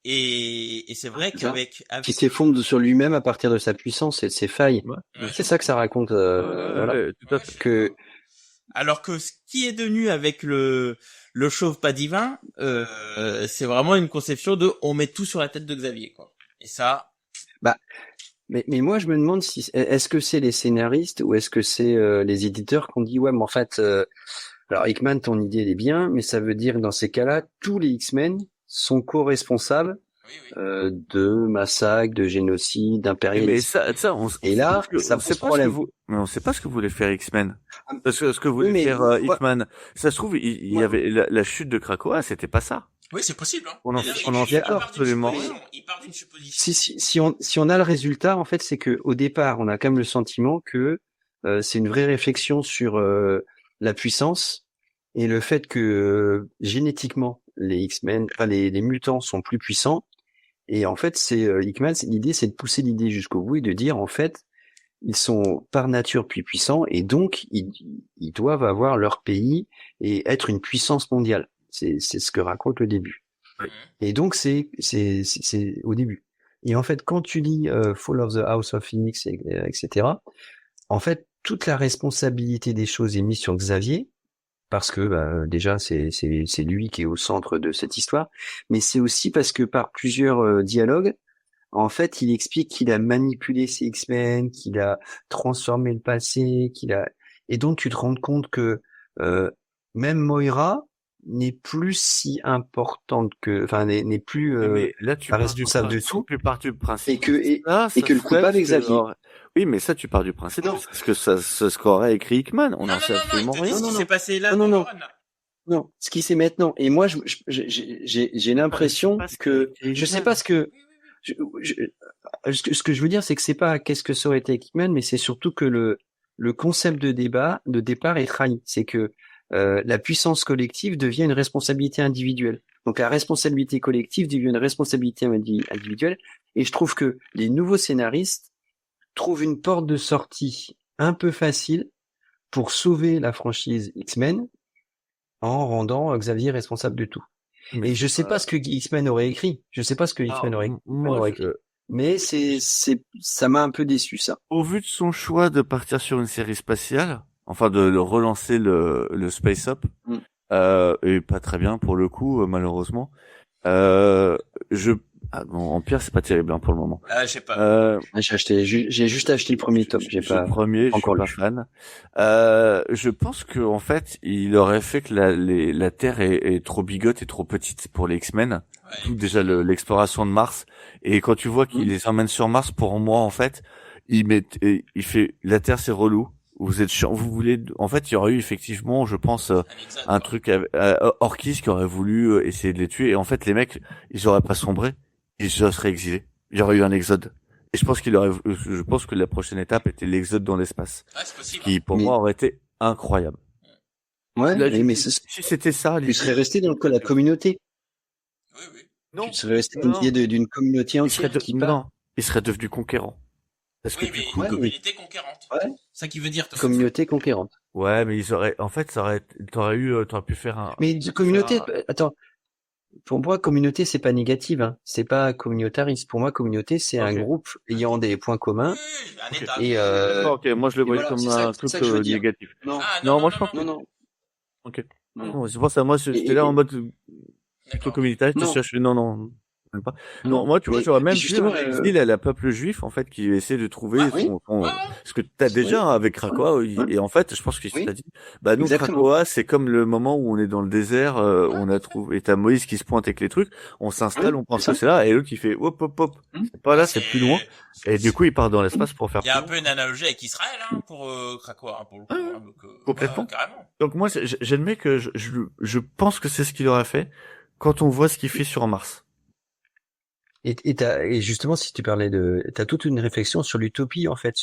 Et c'est vrai qu'avec qui s'effondre sur lui-même à partir de sa puissance et de ses failles. Ouais. C'est ça que ça raconte. Voilà. Tout à fait. Que alors que ce qui est devenu avec le chauve pas divin, c'est vraiment une conception de on met tout sur la tête de Xavier quoi. Et ça. Mais moi je me demande si est-ce que c'est les scénaristes ou est-ce que c'est les éditeurs qui ont dit ouais mais en fait alors Hickman ton idée elle est bien mais ça veut dire que dans ces cas-là tous les X-Men sont co-responsables de massacres, de génocides, d'impérialisme. Mais ça et là ça pose problème. Mais on sait pas ce que voulait faire X-Men. Parce que ce que voulait faire Hickman, ça se trouve il y avait la chute de Krakoa, c'était pas ça. Oui, c'est possible. Hein. On en sait absolument rien. Il part d'une supposition. Si on a le résultat, en fait, c'est que au départ, on a quand même le sentiment que c'est une vraie réflexion sur la puissance et le fait que génétiquement les X-Men, enfin les mutants sont plus puissants. Et en fait, c'est Hickman, l'idée, c'est de pousser l'idée jusqu'au bout et de dire en fait, ils sont par nature plus puissants et donc ils doivent avoir leur pays et être une puissance mondiale. C'est ce que raconte le début. Oui. Et donc c'est au début. Et en fait, quand tu lis Fall of the House of Phoenix, etc., en fait, toute la responsabilité des choses est mise sur Xavier, parce que déjà c'est lui qui est au centre de cette histoire, mais c'est aussi parce que par plusieurs dialogues, en fait, il explique qu'il a manipulé ses X-Men, qu'il a transformé le passé, et donc tu te rends compte que même Moira n'est plus si importante n'est plus là, tu responsable de tout. Tu pars du principe. Et que le coupable est Xavier. Oui, mais ça, tu pars du principe. Parce que ce qu'aurait écrit Hickman, on n'en sait absolument rien. Non, c'est passé là. Non, ce qui c'est maintenant. Et moi, j'ai l'impression que je sais pas ce que. Ce que je veux dire, c'est que c'est pas qu'est-ce que ça aurait été Hickman, mais c'est surtout que le concept de départ est trahi. C'est que la puissance collective devient une responsabilité individuelle. Donc la responsabilité collective devient une responsabilité individuelle. Et je trouve que les nouveaux scénaristes trouvent une porte de sortie un peu facile pour sauver la franchise X-Men en rendant Xavier responsable de tout. Mais je sais pas ce que X-Men aurait écrit. Je sais pas ce que X-Men aurait écrit. Mais ça m'a un peu déçu, ça. Au vu de son choix de partir sur une série spatiale, enfin de relancer le Space Up, et pas très bien pour le coup, malheureusement. Empire, c'est pas terrible pour le moment. Je sais pas. J'ai juste acheté le premier tome. J'ai pas encore lu. Fan. Je pense que en fait, il aurait fait que la Terre est trop bigote et trop petite pour les X-Men. tout déjà l'exploration de Mars. Et quand tu vois qu'il les emmène sur Mars, pour moi, en fait, il fait, la Terre c'est relou. Vous êtes chiant, vous voulez, en fait, il y aurait eu effectivement, je pense, un truc Orkis qui aurait voulu essayer de les tuer. Et en fait, les mecs, ils auraient pas sombré, ils se seraient exilés. Il y aurait eu un exode. Et je pense que la prochaine étape était l'exode dans l'espace. C'est possible. Qui, pour moi, aurait été incroyable. Ouais, Là, mais si c'était ça, tu serais resté dans la communauté. Oui. Tu serais resté dans l'idée d'une communauté entière qui part. Non, il serait devenu conquérant. Parce que mais une communauté conquérante. Ouais. Ça qui veut dire. Communauté conquérante. Ouais, mais t'aurais pu faire un. Mais communauté, attends. Pour moi, communauté, c'est pas négatif, hein. C'est pas communautariste. Pour moi, communauté, c'est un groupe ayant des points communs. Oui, ok, moi je le voyais comme un truc négatif. Non, moi je pense. Non. Ok. Non, c'est pour ça, moi j'étais là en mode plutôt communautariste. Non. Même pas. Non, moi, tu vois, j'aurais même vu un peuple juif, en fait, qui essaie de trouver ce que t'as déjà avec Krakoa. Et en fait, je pense qu'il t'a dit, bah, nous, Krakoa, c'est comme le moment où on est dans le désert, on a trouvé, et t'as Moïse qui se pointe avec les trucs, on s'installe, on pense que c'est là, et l'autre, il fait, hop. C'est pas là, c'est plus loin. Et du coup, il part dans l'espace pour faire. Il y a un peu une analogie avec Israël, hein, pour Krakoa, pour le coup. Hein, donc, complètement. Carrément. Donc moi, j'admets que je pense que c'est ce qu'il aurait fait quand on voit ce qu'il fait sur Mars. Et justement, si tu parlais t'as toute une réflexion sur l'utopie, en fait,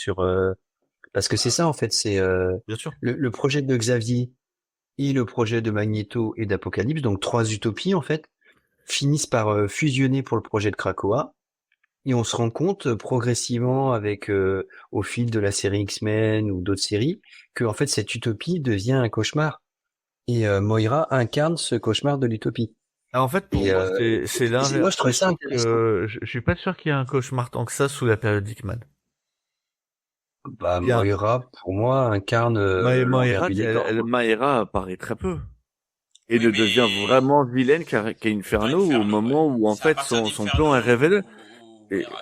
parce que c'est ça, en fait, c'est, bien sûr. Le projet de Xavier et le projet de Magneto et d'Apocalypse, donc 3 utopies, en fait, finissent par fusionner pour le projet de Krakoa. Et on se rend compte progressivement avec, au fil de la série X-Men ou d'autres séries, que, en fait, cette utopie devient un cauchemar. Et Moira incarne ce cauchemar de l'utopie. En fait, pour moi, c'est l'inverse. Moi, je trouvais ça intéressant. Je suis pas sûr qu'il y ait un cauchemar tant que ça sous la période Hickman. Bah, Moira, pour moi, incarne Moira apparaît très peu. Et ne devient vraiment vilaine qu'à Inferno au moment où, en fait, son plan est révélé.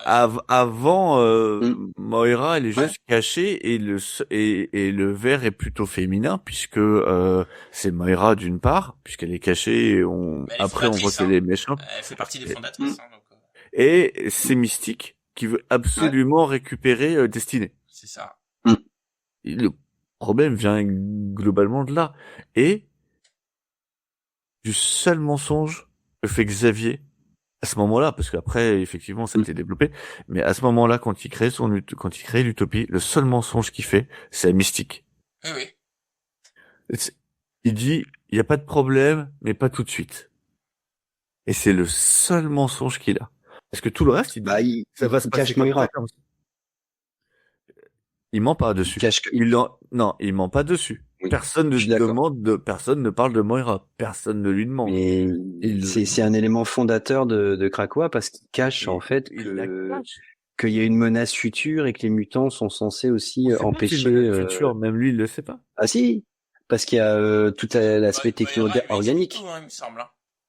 Avant, Moira, elle est juste cachée et le vert est plutôt féminin puisque c'est Moira d'une part puisqu'elle est cachée et après on voit qu'elle est méchante. Elle fait partie des fondatrices. Donc... Et c'est Mystique qui veut absolument récupérer Destinée. C'est ça. Le problème vient globalement de là et du seul mensonge que fait Xavier. À ce moment-là, parce qu'après, effectivement, ça a été développé, mais à ce moment-là, quand il crée l'utopie, le seul mensonge qu'il fait, c'est Mystique. Oui. Il dit, il n'y a pas de problème, mais pas tout de suite. Et c'est le seul mensonge qu'il a. Parce que tout le reste, ça va se passer comme ça. Il ment pas dessus. Non, il ment pas dessus. Oui. Personne ne parle de Moira. Personne ne lui demande. Mais c'est un élément fondateur de Krakoa parce qu'il cache en fait qu'il y a une menace future et que les mutants sont censés aussi empêcher. Future, même lui il le sait pas. Ah si, parce qu'il y a tout l'aspect techno-organique. Il me semble.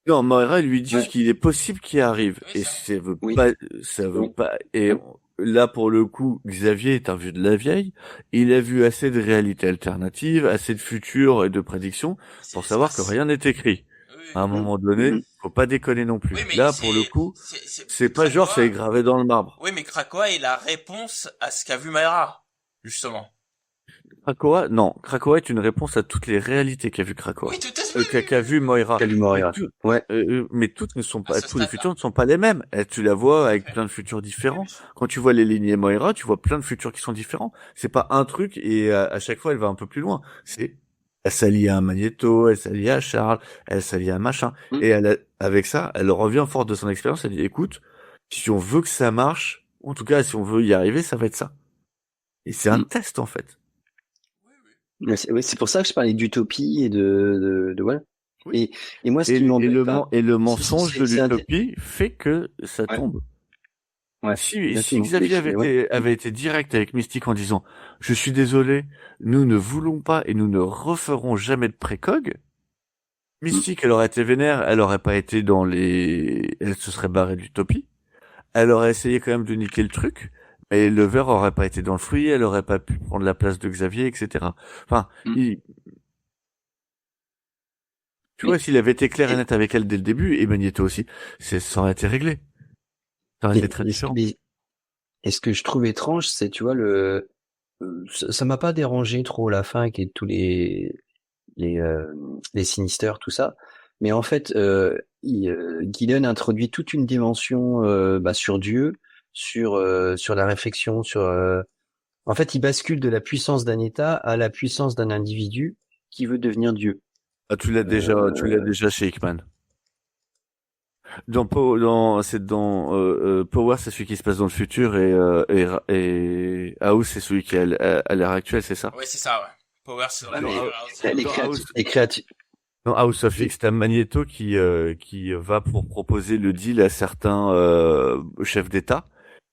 Non, Moira lui dit qu'il est possible qu'il arrive et ça veut pas. Et là, pour le coup, Xavier est un vieux de la vieille. Il a vu assez de réalités alternatives, assez de futurs et de prédictions pour savoir que rien n'est écrit. À un moment donné, faut pas déconner non plus. Là, pour le coup, c'est pas genre c'est gravé dans le marbre. Oui, mais Krakoa est la réponse à ce qu'a vu Moira, justement. Krakoa est une réponse à toutes les réalités qu'a vu Krakoa. Oui, tout à fait. Qu'a vu Moira. Mais toutes ne sont pas, tous les futurs ne sont pas les mêmes. Et tu la vois avec plein de futurs différents. Quand tu vois les lignées Moira, tu vois plein de futurs qui sont différents. C'est pas un truc et à chaque fois elle va un peu plus loin. Elle s'allie à un Magneto, elle s'allie à Charles, elle s'allie à un machin. Et avec ça, elle revient forte de son expérience. Elle dit, écoute, si on veut que ça marche, en tout cas, si on veut y arriver, ça va être ça. Et c'est un test, en fait. C'est pour ça que je parlais d'utopie et de voilà. Oui. Et moi, ce qui le mensonge de l'utopie fait que ça tombe. Ouais. Si Xavier avait été direct avec Mystique en disant « Je suis désolé, nous ne voulons pas et nous ne referons jamais de précog », Mystique, elle aurait été vénère, elle aurait pas été elle se serait barrée de l'utopie, elle aurait essayé quand même de niquer le truc, mais le verre aurait pas été dans le fruit, elle aurait pas pu prendre la place de Xavier, etc. Enfin, Tu vois, s'il avait été clair et net avec elle dès le début, et Magneto aussi, ça aurait été réglé. Ça aurait été très différent. Et ce que je trouve étrange, c'est, tu vois, ça m'a pas dérangé trop la fin avec tous les Sinister, tout ça. Mais en fait, Gillen introduit toute une dimension sur Dieu, sur la réflexion, en fait, il bascule de la puissance d'un État à la puissance d'un individu qui veut devenir Dieu. Ah, tu l'as déjà chez Hickman. Power, c'est celui qui se passe dans le futur et House, c'est celui qui est à l'heure actuelle, c'est ça? Ouais, c'est ça, ouais. Power, c'est les créatures. Dans House of X, t'as Magneto qui va pour proposer le deal à certains chefs d'État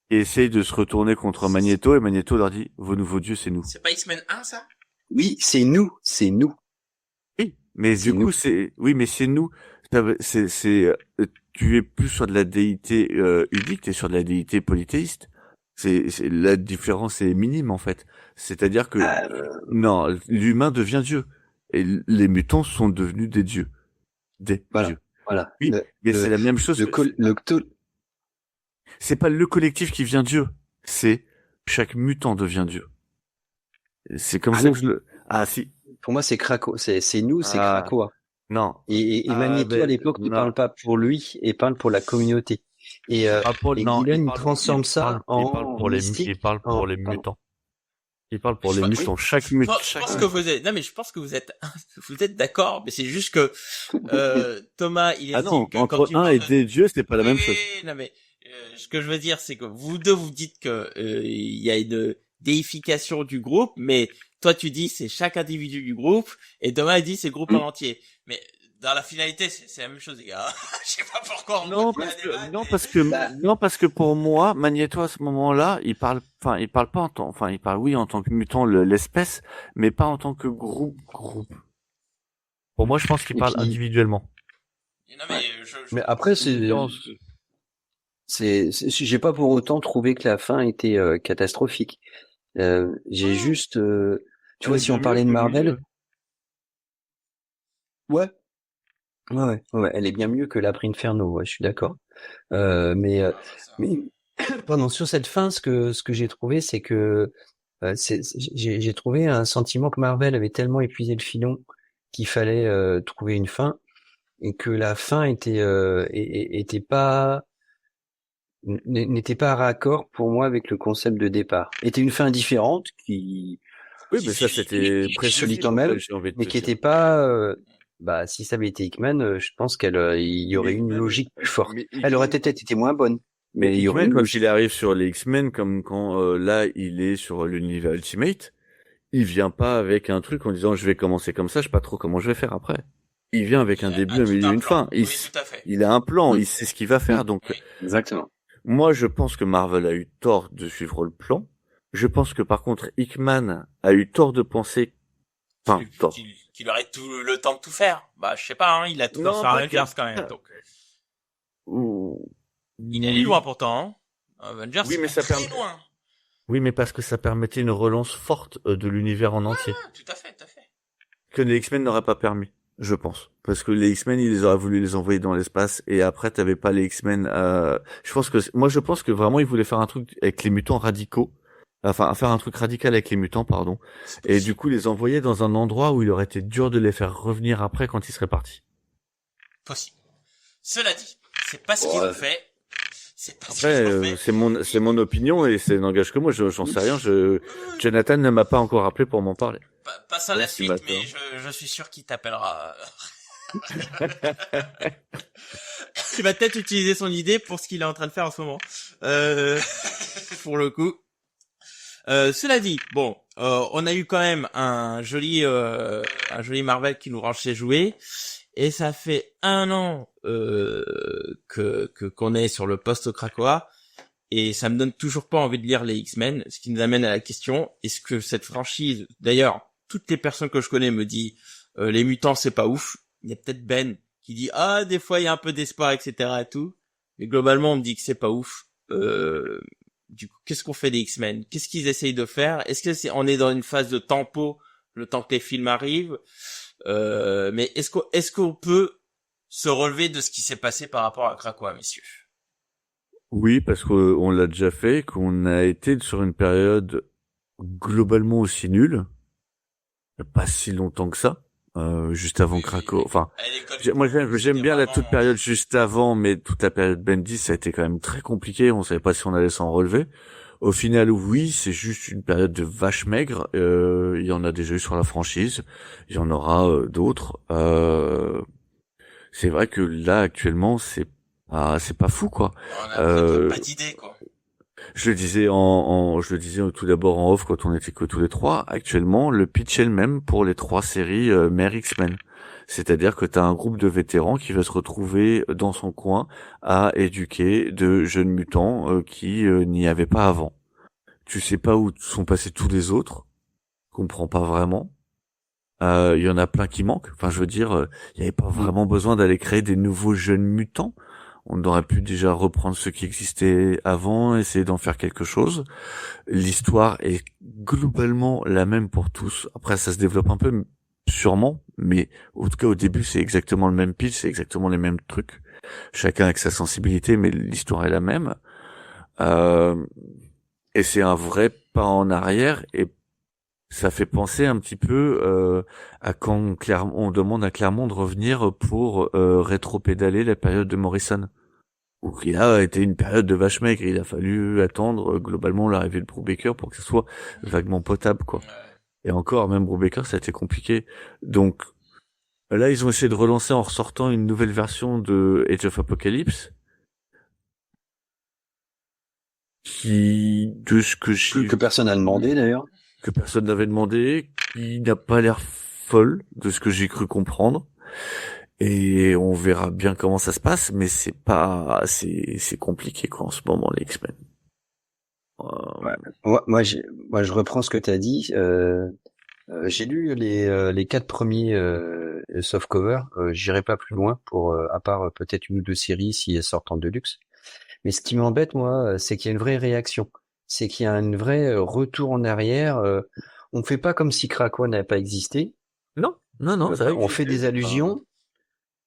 et essaye de se retourner contre Magneto et Magneto leur dit vos nouveaux dieux c'est nous. C'est pas X-Men 1 ça? Oui, c'est nous. Oui, mais du coup c'est nous. Tu es plus sur de la déité unique, t'es sur de la déité polythéiste. C'est la différence est minime en fait. C'est-à-dire que non, l'humain devient Dieu et les mutants sont devenus des dieux. Dieux. Voilà. Oui, mais c'est la même chose. C'est pas le collectif qui devient Dieu, c'est chaque mutant devient Dieu. C'est comme ça que je le. Ah si. Pour moi, c'est Krakoa. C'est nous, c'est Krakoa. Non. Et Magneto à l'époque ne parle pas pour lui et parle pour la communauté. Et Gillen transforme ça en il parle pour les mutants. Il parle pour les mutants. Chaque mutant. Je pense que vous êtes. Non mais je pense que vous êtes d'accord, mais c'est juste que Thomas, il est. Ah non, entre un et des dieux, c'est pas la même chose. Non mais ce que je veux dire, c'est que vous deux vous dites que il y a une déification du groupe, mais toi tu dis c'est chaque individu du groupe, et Thomas il dit c'est le groupe en entier. Mais dans la finalité, c'est la même chose, les gars. Je sais pas pourquoi. Non, parce que pour moi, Magneto à ce moment-là, il parle pas en tant, il parle oui en tant que mutant l'espèce, mais pas en tant que groupe. Pour moi, je pense qu'il parle individuellement. Non, mais, mais après, j'ai pas pour autant trouvé que la fin était catastrophique. J'ai juste, tu vois, si on parlait de Marvel, ouais, elle est bien mieux que l'Après Inferno, ouais, je suis d'accord. Mais pendant sur cette fin, ce que j'ai trouvé, c'est que j'ai trouvé un sentiment que Marvel avait tellement épuisé le filon qu'il fallait trouver une fin, et que la fin n'était pas raccord pour moi avec le concept de départ. Était une fin différente qui oui, mais ça c'était précis quand même, mais qui était pas si ça avait été Hickman, je pense il y aurait eu une logique plus forte. Elle aurait peut-être été moins bonne. Mais il y aurait quand il arrive sur les X-Men, comme quand là il est sur l'univers Ultimate, il vient pas avec un truc en disant je vais commencer comme ça, je sais pas trop comment je vais faire après. Il vient avec un début, un milieu, une fin. Il a un plan, il sait ce qu'il va faire. Donc exactement. Moi, je pense que Marvel a eu tort de suivre le plan. Je pense que par contre, Hickman a eu tort de penser. Enfin, tort. Qu'il aurait tout le temps de tout faire. Bah, je sais pas, hein, il a tout dans sa Avengers quand même. Donc. Il est loin pourtant. Hein. Avengers, oui, mais ça très loin. Oui, mais parce que ça permettait une relance forte de l'univers en entier. Tout à fait. Que les X-Men n'auraient pas permis, je pense. Parce que les X-Men, ils auraient voulu les envoyer dans l'espace et après, t'avais pas les X-Men. Je pense que vraiment, ils voulaient faire un truc avec les mutants radicaux. Enfin, faire un truc radical avec les mutants, pardon. Et du coup, les envoyer dans un endroit où il aurait été dur de les faire revenir après quand ils seraient partis. Possible. Cela dit, c'est pas ce qu'ils ont fait. Après, c'est mon opinion et ça n'engage que moi. J'en sais rien. Jonathan ne m'a pas encore appelé pour m'en parler. Passe à la suite, mais je suis sûr qu'il t'appellera. Il va peut-être utiliser son idée pour ce qu'il est en train de faire en ce moment. Pour le coup. Cela dit, bon, on a eu quand même un joli Marvel qui nous range ses jouets, et ça fait 1 an qu'on est sur le poste Krakoa, et ça me donne toujours pas envie de lire les X-Men, ce qui nous amène à la question, est-ce que cette franchise, d'ailleurs, toutes les personnes que je connais me disent les mutants c'est pas ouf, il y a peut-être Ben qui dit des fois il y a un peu d'espoir, etc. et tout, mais globalement on me dit que c'est pas ouf. Du coup, qu'est-ce qu'on fait des X-Men? Qu'est-ce qu'ils essayent de faire? Est-ce que on est dans une phase de tempo, le temps que les films arrivent? Mais est-ce qu'on peut se relever de ce qui s'est passé par rapport à Krakoa, messieurs? Oui, parce qu'on l'a déjà fait, qu'on a été sur une période globalement aussi nulle, pas si longtemps que ça, juste avant Krakoa. Enfin, moi j'aime bien la toute période juste avant, mais toute la période Bendis, ça a été quand même très compliqué. On savait pas si on allait s'en relever. Au final, oui, c'est juste une période de vache maigre. Il y en a déjà eu sur la franchise, il y en aura d'autres. C'est vrai que là actuellement, c'est pas fou quoi. On a pas d'idée quoi. Je le disais je le disais tout d'abord en off quand on était que tous les trois. Actuellement, le pitch est le même pour les 3 séries mère X-Men. C'est-à-dire que t'as un groupe de vétérans qui va se retrouver dans son coin à éduquer de jeunes mutants qui n'y avaient pas avant. Tu sais pas où sont passés tous les autres. Comprends pas vraiment. Il y en a plein qui manquent. Enfin, je veux dire, il n'y avait pas vraiment besoin d'aller créer des nouveaux jeunes mutants. On aurait pu déjà reprendre ce qui existait avant, essayer d'en faire quelque chose. L'histoire est globalement la même pour tous. Après, ça se développe un peu, sûrement, mais en tout cas, au début, c'est exactement le même pitch, c'est exactement les mêmes trucs. Chacun avec sa sensibilité, mais l'histoire est la même. Et c'est un vrai pas en arrière, et ça fait penser un petit peu à quand on demande à Claremont de revenir pour rétro-pédaler la période de Morrison, où il a été une période de vache maigre. Il a fallu attendre globalement l'arrivée de Brubaker pour que ce soit vaguement potable, quoi. Et encore, même Brubaker, ça a été compliqué. Donc là, ils ont essayé de relancer en ressortant une nouvelle version de Age of Apocalypse, qui, de ce que personne n'a demandé d'ailleurs. Que personne n'avait demandé, qui n'a pas l'air folle de ce que j'ai cru comprendre. Et on verra bien comment ça se passe, mais c'est compliqué quoi en ce moment les X-Men. Ouais. Moi, je reprends ce que tu as dit. J'ai lu les 4 premiers softcover. J'irai pas plus loin pour à part peut-être une ou 2 séries si elles sortent en deluxe. Mais ce qui m'embête moi, c'est qu'il y a une vraie réaction. C'est qu'il y a un vrai retour en arrière. On fait pas comme si Krakoa n'avait pas existé. Non, ça on fait des allusions.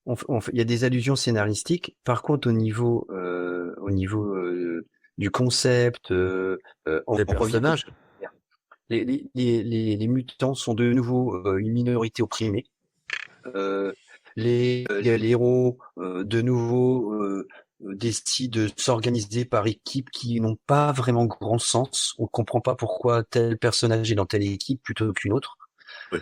Il y a des allusions scénaristiques. Par contre, au niveau du concept, des personnages, les mutants sont de nouveau une minorité opprimée. Les héros de nouveau décident de s'organiser par équipes qui n'ont pas vraiment grand sens. On comprend pas pourquoi tel personnage est dans telle équipe plutôt qu'une autre. Oui.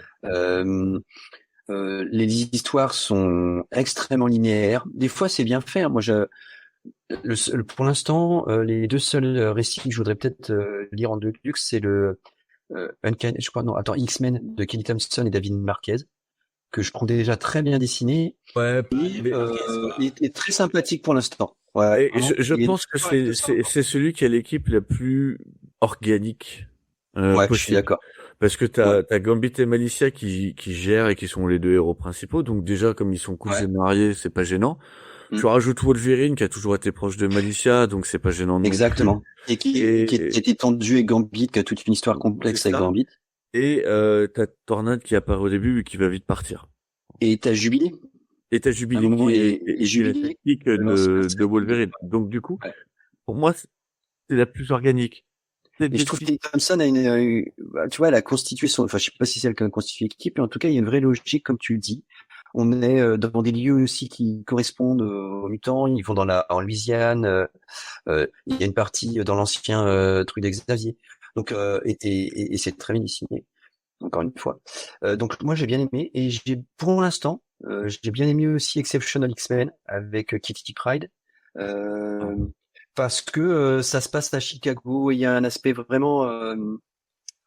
Les histoires sont extrêmement linéaires. Des fois, c'est bien fait. Moi, pour l'instant, les 2 seuls récits que je voudrais peut-être lire en deluxe, c'est le X-Men de Kelly Thompson et David Marquez, que je trouve déjà très bien dessiné. Ouais, il est très sympathique pour l'instant. Ouais, et je pense que c'est celui qui a l'équipe la plus organique possible. Je suis d'accord. Parce que t'as Gambit et Malicia qui gèrent et qui sont les 2 héros principaux. Donc déjà, comme ils sont cousins mariés, c'est pas gênant. Tu rajoutes Wolverine qui a toujours été proche de Malicia, donc c'est pas gênant. Exactement. Et qui était tendu et Gambit, qui a toute une histoire complexe avec Gambit. Et t'as Tornade qui apparaît au début et qui va vite partir. Et t'as Jubilé. Et t'as Jubilé et Jubilé de Wolverine. Donc du coup, pour moi, c'est la plus organique. Et je trouve que Thompson tu vois, elle a constitué je sais pas si c'est elle qui a constitué l'équipe, mais en tout cas, il y a une vraie logique, comme tu le dis. On est dans des lieux aussi qui correspondent aux mutants. Ils vont en Louisiane. Il y a une partie dans l'ancien truc d'Xavier. Donc, et c'est très bien dessiné. Encore une fois. Donc, moi, j'ai bien aimé. Et pour l'instant, j'ai bien aimé aussi Exceptional X-Men avec Kitty Pryde. Parce que ça se passe à Chicago. Il y a un aspect vraiment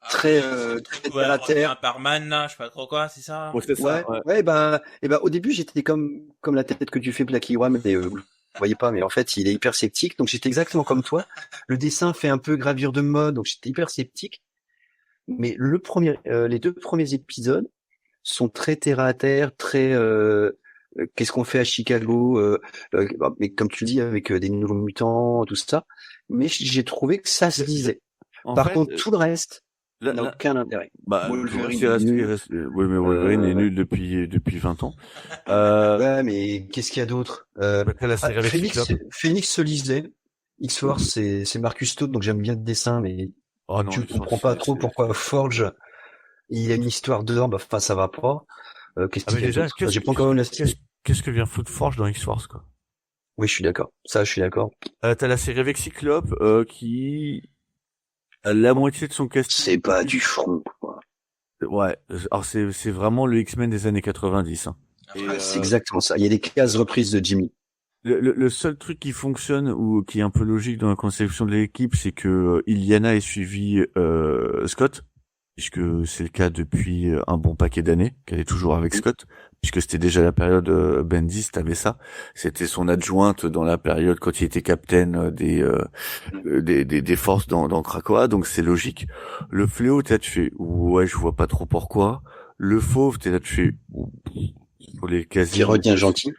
très terre à terre. Par Man, là, je sais pas trop quoi, c'est ça? Ouais, c'est ça. Ouais, au début, j'étais comme la tête que tu fais, Blacky One, mais vous voyez pas, mais en fait, il est hyper sceptique. Donc, j'étais exactement comme toi. Le dessin fait un peu gravure de mode, donc j'étais hyper sceptique. Mais les 2 premiers épisodes sont très terre à terre, très qu'est-ce qu'on fait à Chicago, mais comme tu le dis, avec des nouveaux mutants, tout ça. Mais j'ai trouvé que ça se disait. Par contre, tout le reste, n'a aucun intérêt. Bah, Wolverine il reste, oui, mais Wolverine est nul depuis 20 ans. Ouais, mais qu'est-ce qu'il y a d'autre? La série avec Phoenix Solisday. X-Force, c'est Marcus Todd, donc j'aime bien le dessin, mais tu comprends pas trop pourquoi Forge, il y a une histoire dedans, bah, enfin, ça va pas. Qu'est-ce qu'il y a d'autre? J'ai pas encore qu'est-ce que vient foutre Forge dans X-Force, quoi? Oui, je suis d'accord. Ça, je suis d'accord. T'as la série avec Cyclope, qui a la moitié de son casting. C'est pas du front, quoi. Ouais. Alors c'est vraiment le X-Men des années 90, hein. C'est exactement ça. Il y a des cases reprises de Jimmy. Le seul truc qui fonctionne ou qui est un peu logique dans la conception de l'équipe, c'est que Illyana ait suivi Scott, puisque c'est le cas depuis un bon paquet d'années, qu'elle est toujours avec Scott, puisque c'était déjà la période Bendis, t'avais ça. C'était son adjointe dans la période quand il était capitaine des forces dans Krakoa, donc c'est logique. Le fléau, t'es là, tu fais ouais, je vois pas trop pourquoi. Le fauve, t'es là, tu fais pour les quasi. Qui revient gentil.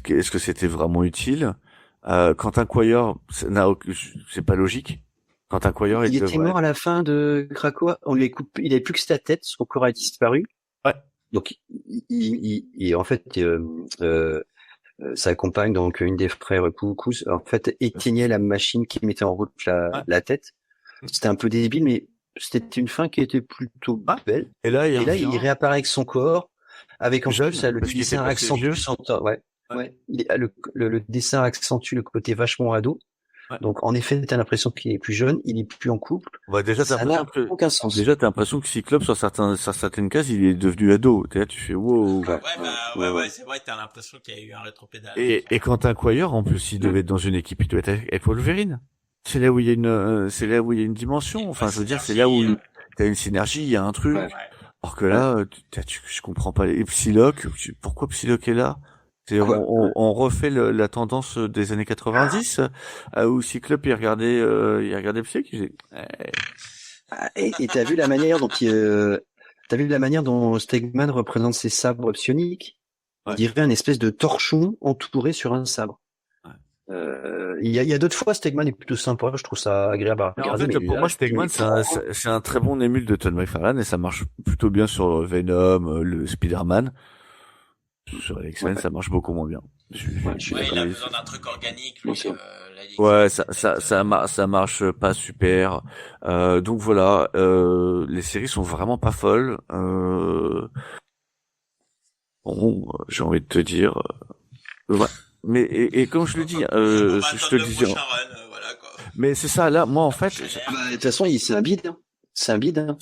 Est-ce que c'était vraiment utile? Quentin Quire, c'est pas logique. Quentin Quire, il était mort à la fin de Krakoa. On lui a coupé, il avait plus que sa tête, son corps a disparu. Ouais. Donc, en fait, sa compagne, donc une des frères Koukous, en fait, éteignait la machine qui mettait en route la tête. C'était un peu débile, mais c'était une fin qui était plutôt belle. Et là, il réapparaît avec son corps, avec en jeune, plus le dessin accentue le dessin accentue le côté vachement ado. Ouais. Donc en effet, t'as l'impression qu'il est plus jeune, il est plus en couple. Bah déjà ça n'a aucun sens. Déjà t'as l'impression que Cyclope sur certaines cases, il est devenu ado. Là tu fais wow. Ouais, c'est vrai, t'as l'impression qu'il y a eu un rétropédale. Et Quentin Quire, en plus, il devait être dans une équipe, il doit être avec Wolverine. C'est là où il y a une dimension. Enfin, je veux dire, c'est là où t'as une synergie, il y a un truc. Ouais. Alors que là, je comprends pas. Et Psylocke, pourquoi Psylocke est là? On refait la tendance des années 90 où Cyclope il regardait Psylocke. Et t'as vu la manière dont Stegman représente ses sabres psioniques? On dirait un espèce de torchon entouré sur un sabre. Il y a d'autres fois, Stegman est plutôt sympa, je trouve ça agréable à regarder. En fait, pour moi, Stegman, c'est un très bon émule de Todd McFarlane et ça marche plutôt bien sur Venom, le Spider-Man. Sur les X-Men, ça marche beaucoup moins bien. Il a besoin d'un truc organique, lui. Ça marche pas super. Donc voilà, les séries sont vraiment pas folles. Bon, j'ai envie de te dire, ouais. Mais et comme je le dis, je te le disais. Voilà, quoi. Mais c'est ça, là, moi en fait. De toute façon, c'est un bide. Hein. C'est un bide. Hein.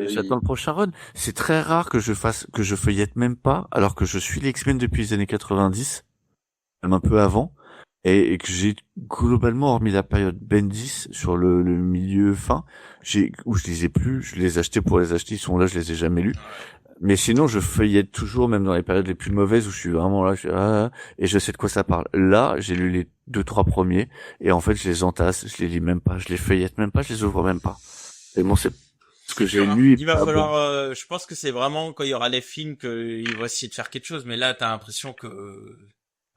J'attends le prochain run. C'est très rare que je feuillette même pas, alors que je suis les X-Men depuis les années 90, même un peu avant, et que j'ai globalement, hormis la période Bendis sur le milieu fin, où je les ai plus, je les achetais pour les acheter, ils sont là, je les ai jamais lus. Mais sinon, je feuillette toujours, même dans les périodes les plus mauvaises où je suis vraiment là, et je sais de quoi ça parle. Là, j'ai lu les 2-3 premiers, et en fait, je les entasse, je les lis même pas, je les feuillette même pas, je les ouvre même pas. Et bon, c'est ce que j'ai lu. Il va falloir, je pense que c'est vraiment quand il y aura les films qu'ils vont essayer de faire quelque chose, mais là, t'as l'impression que,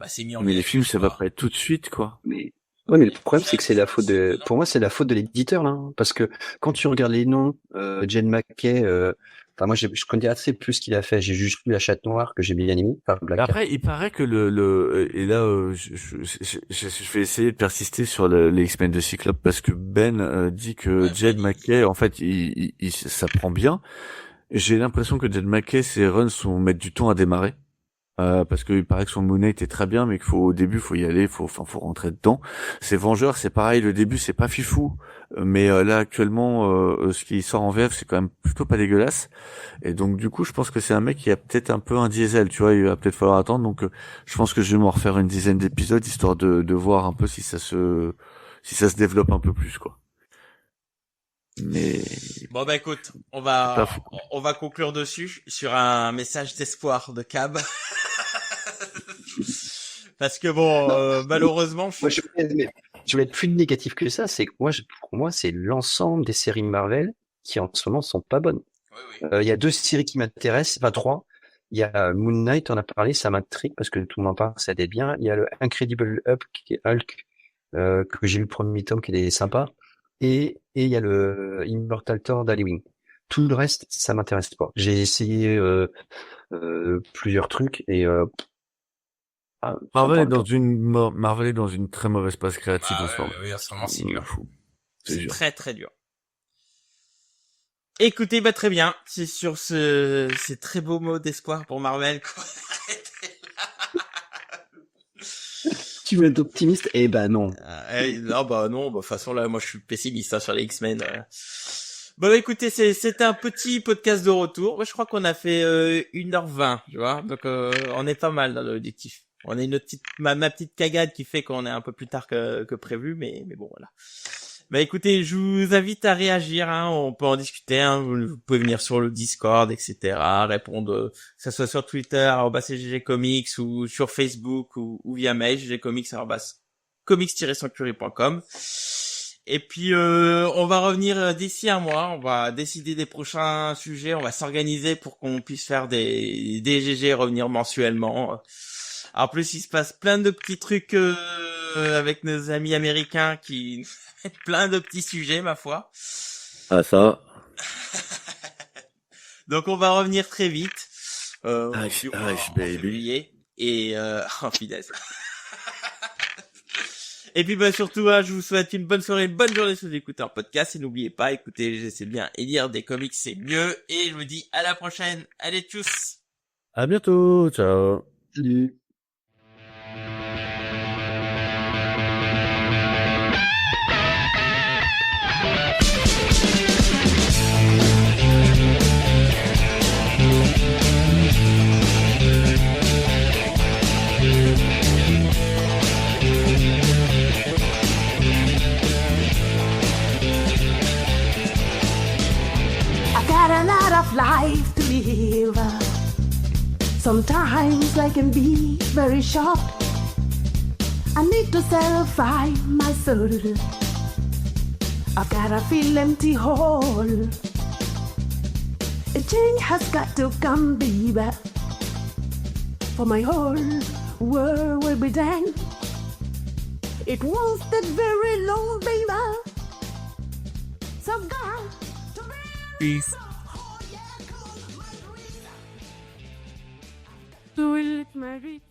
c'est mis en Mais les films, ça va pas être tout de suite, quoi. Mais le problème, c'est que c'est la faute pour moi, c'est la faute de l'éditeur, là. Hein, parce que quand tu regardes les noms, Jen McKay, moi, je connais assez plus ce qu'il a fait. J'ai juste lu La Chatte Noire, que j'ai bien aimé. Après, il paraît que et là, je vais essayer de persister sur les X-Men de Cyclope parce que Ben dit que Jen McKay, en fait, ça prend bien. J'ai l'impression que Jen McKay, ses runs sont mettre du temps à démarrer. Parce qu'il paraît que son Moon Knight est très bien, mais au début, faut y aller, faut rentrer dedans. C'est Vengeurs, c'est pareil, le début, c'est pas fifou. Mais là, actuellement, ce qui sort en VF, c'est quand même plutôt pas dégueulasse. Et donc, du coup, je pense que c'est un mec qui a peut-être un peu un diesel, tu vois, il va peut-être falloir attendre. Donc, je pense que je vais m'en refaire une dizaine d'épisodes, histoire de voir un peu si ça se développe un peu plus, quoi. Mais bon écoute, on va conclure dessus sur un message d'espoir de Cab. Parce que malheureusement, je voulais être plus négatif que ça. C'est que pour moi, c'est l'ensemble des séries Marvel qui en ce moment sont pas bonnes. Oui. Il y a 2 séries qui m'intéressent, enfin 3. Il y a Moon Knight, on a parlé, ça m'intrigue parce que tout le monde en parle, ça aide bien. Il y a le Incredible Hulk que j'ai lu le premier tome qui est sympa. Et il y a le Immortal Thor d'Ali Wing. Tout le reste, ça m'intéresse pas. J'ai essayé plusieurs trucs et Marvel est dans une très mauvaise passe créative en ce moment. Oui, en ce moment, c'est dur. C'est très très dur. Écoutez, très bien. C'est sur ces très beaux mots d'espoir pour Marvel qu'on arrêtait là. Tu veux être optimiste? Eh ben non. Non, de toute façon là, moi je suis pessimiste sur les X-Men. Bon, écoutez, c'est un petit podcast de retour. Moi, je crois qu'on a fait 1h20, tu vois. Donc, on est pas mal dans l'objectif. On a une petite ma petite cagade qui fait qu'on est un peu plus tard que prévu, mais bon, voilà. Écoutez, je vous invite à réagir, hein. On peut en discuter, hein. Vous pouvez venir sur le Discord, etc. Répondre, que ça soit sur Twitter, @ggcomics, ou sur Facebook, ou via mail, ggcomics@comics-sanctuary.com. Et puis on va revenir d'ici un mois, on va décider des prochains sujets, on va s'organiser pour qu'on puisse faire des GG revenir mensuellement. En plus, il se passe plein de petits trucs avec nos amis américains qui mettent plein de petits sujets, ma foi. Ah ça. Donc on va revenir très vite. Baby. Et oh finesse. Et puis surtout, je vous souhaite une bonne soirée, une bonne journée si vous écoutez un podcast. Et n'oubliez pas, écoutez, c'est bien. Et lire des comics, c'est mieux. Et je vous dis à la prochaine. Allez, tchuss. À bientôt. Ciao. Salut. Life to live. Sometimes I can be very short. I need to satisfy my soul. I've got a feel empty hole. A change has got to come, baby, for my whole world will be done. It won't stay very long, baby. So God, peace. Do it, Mary.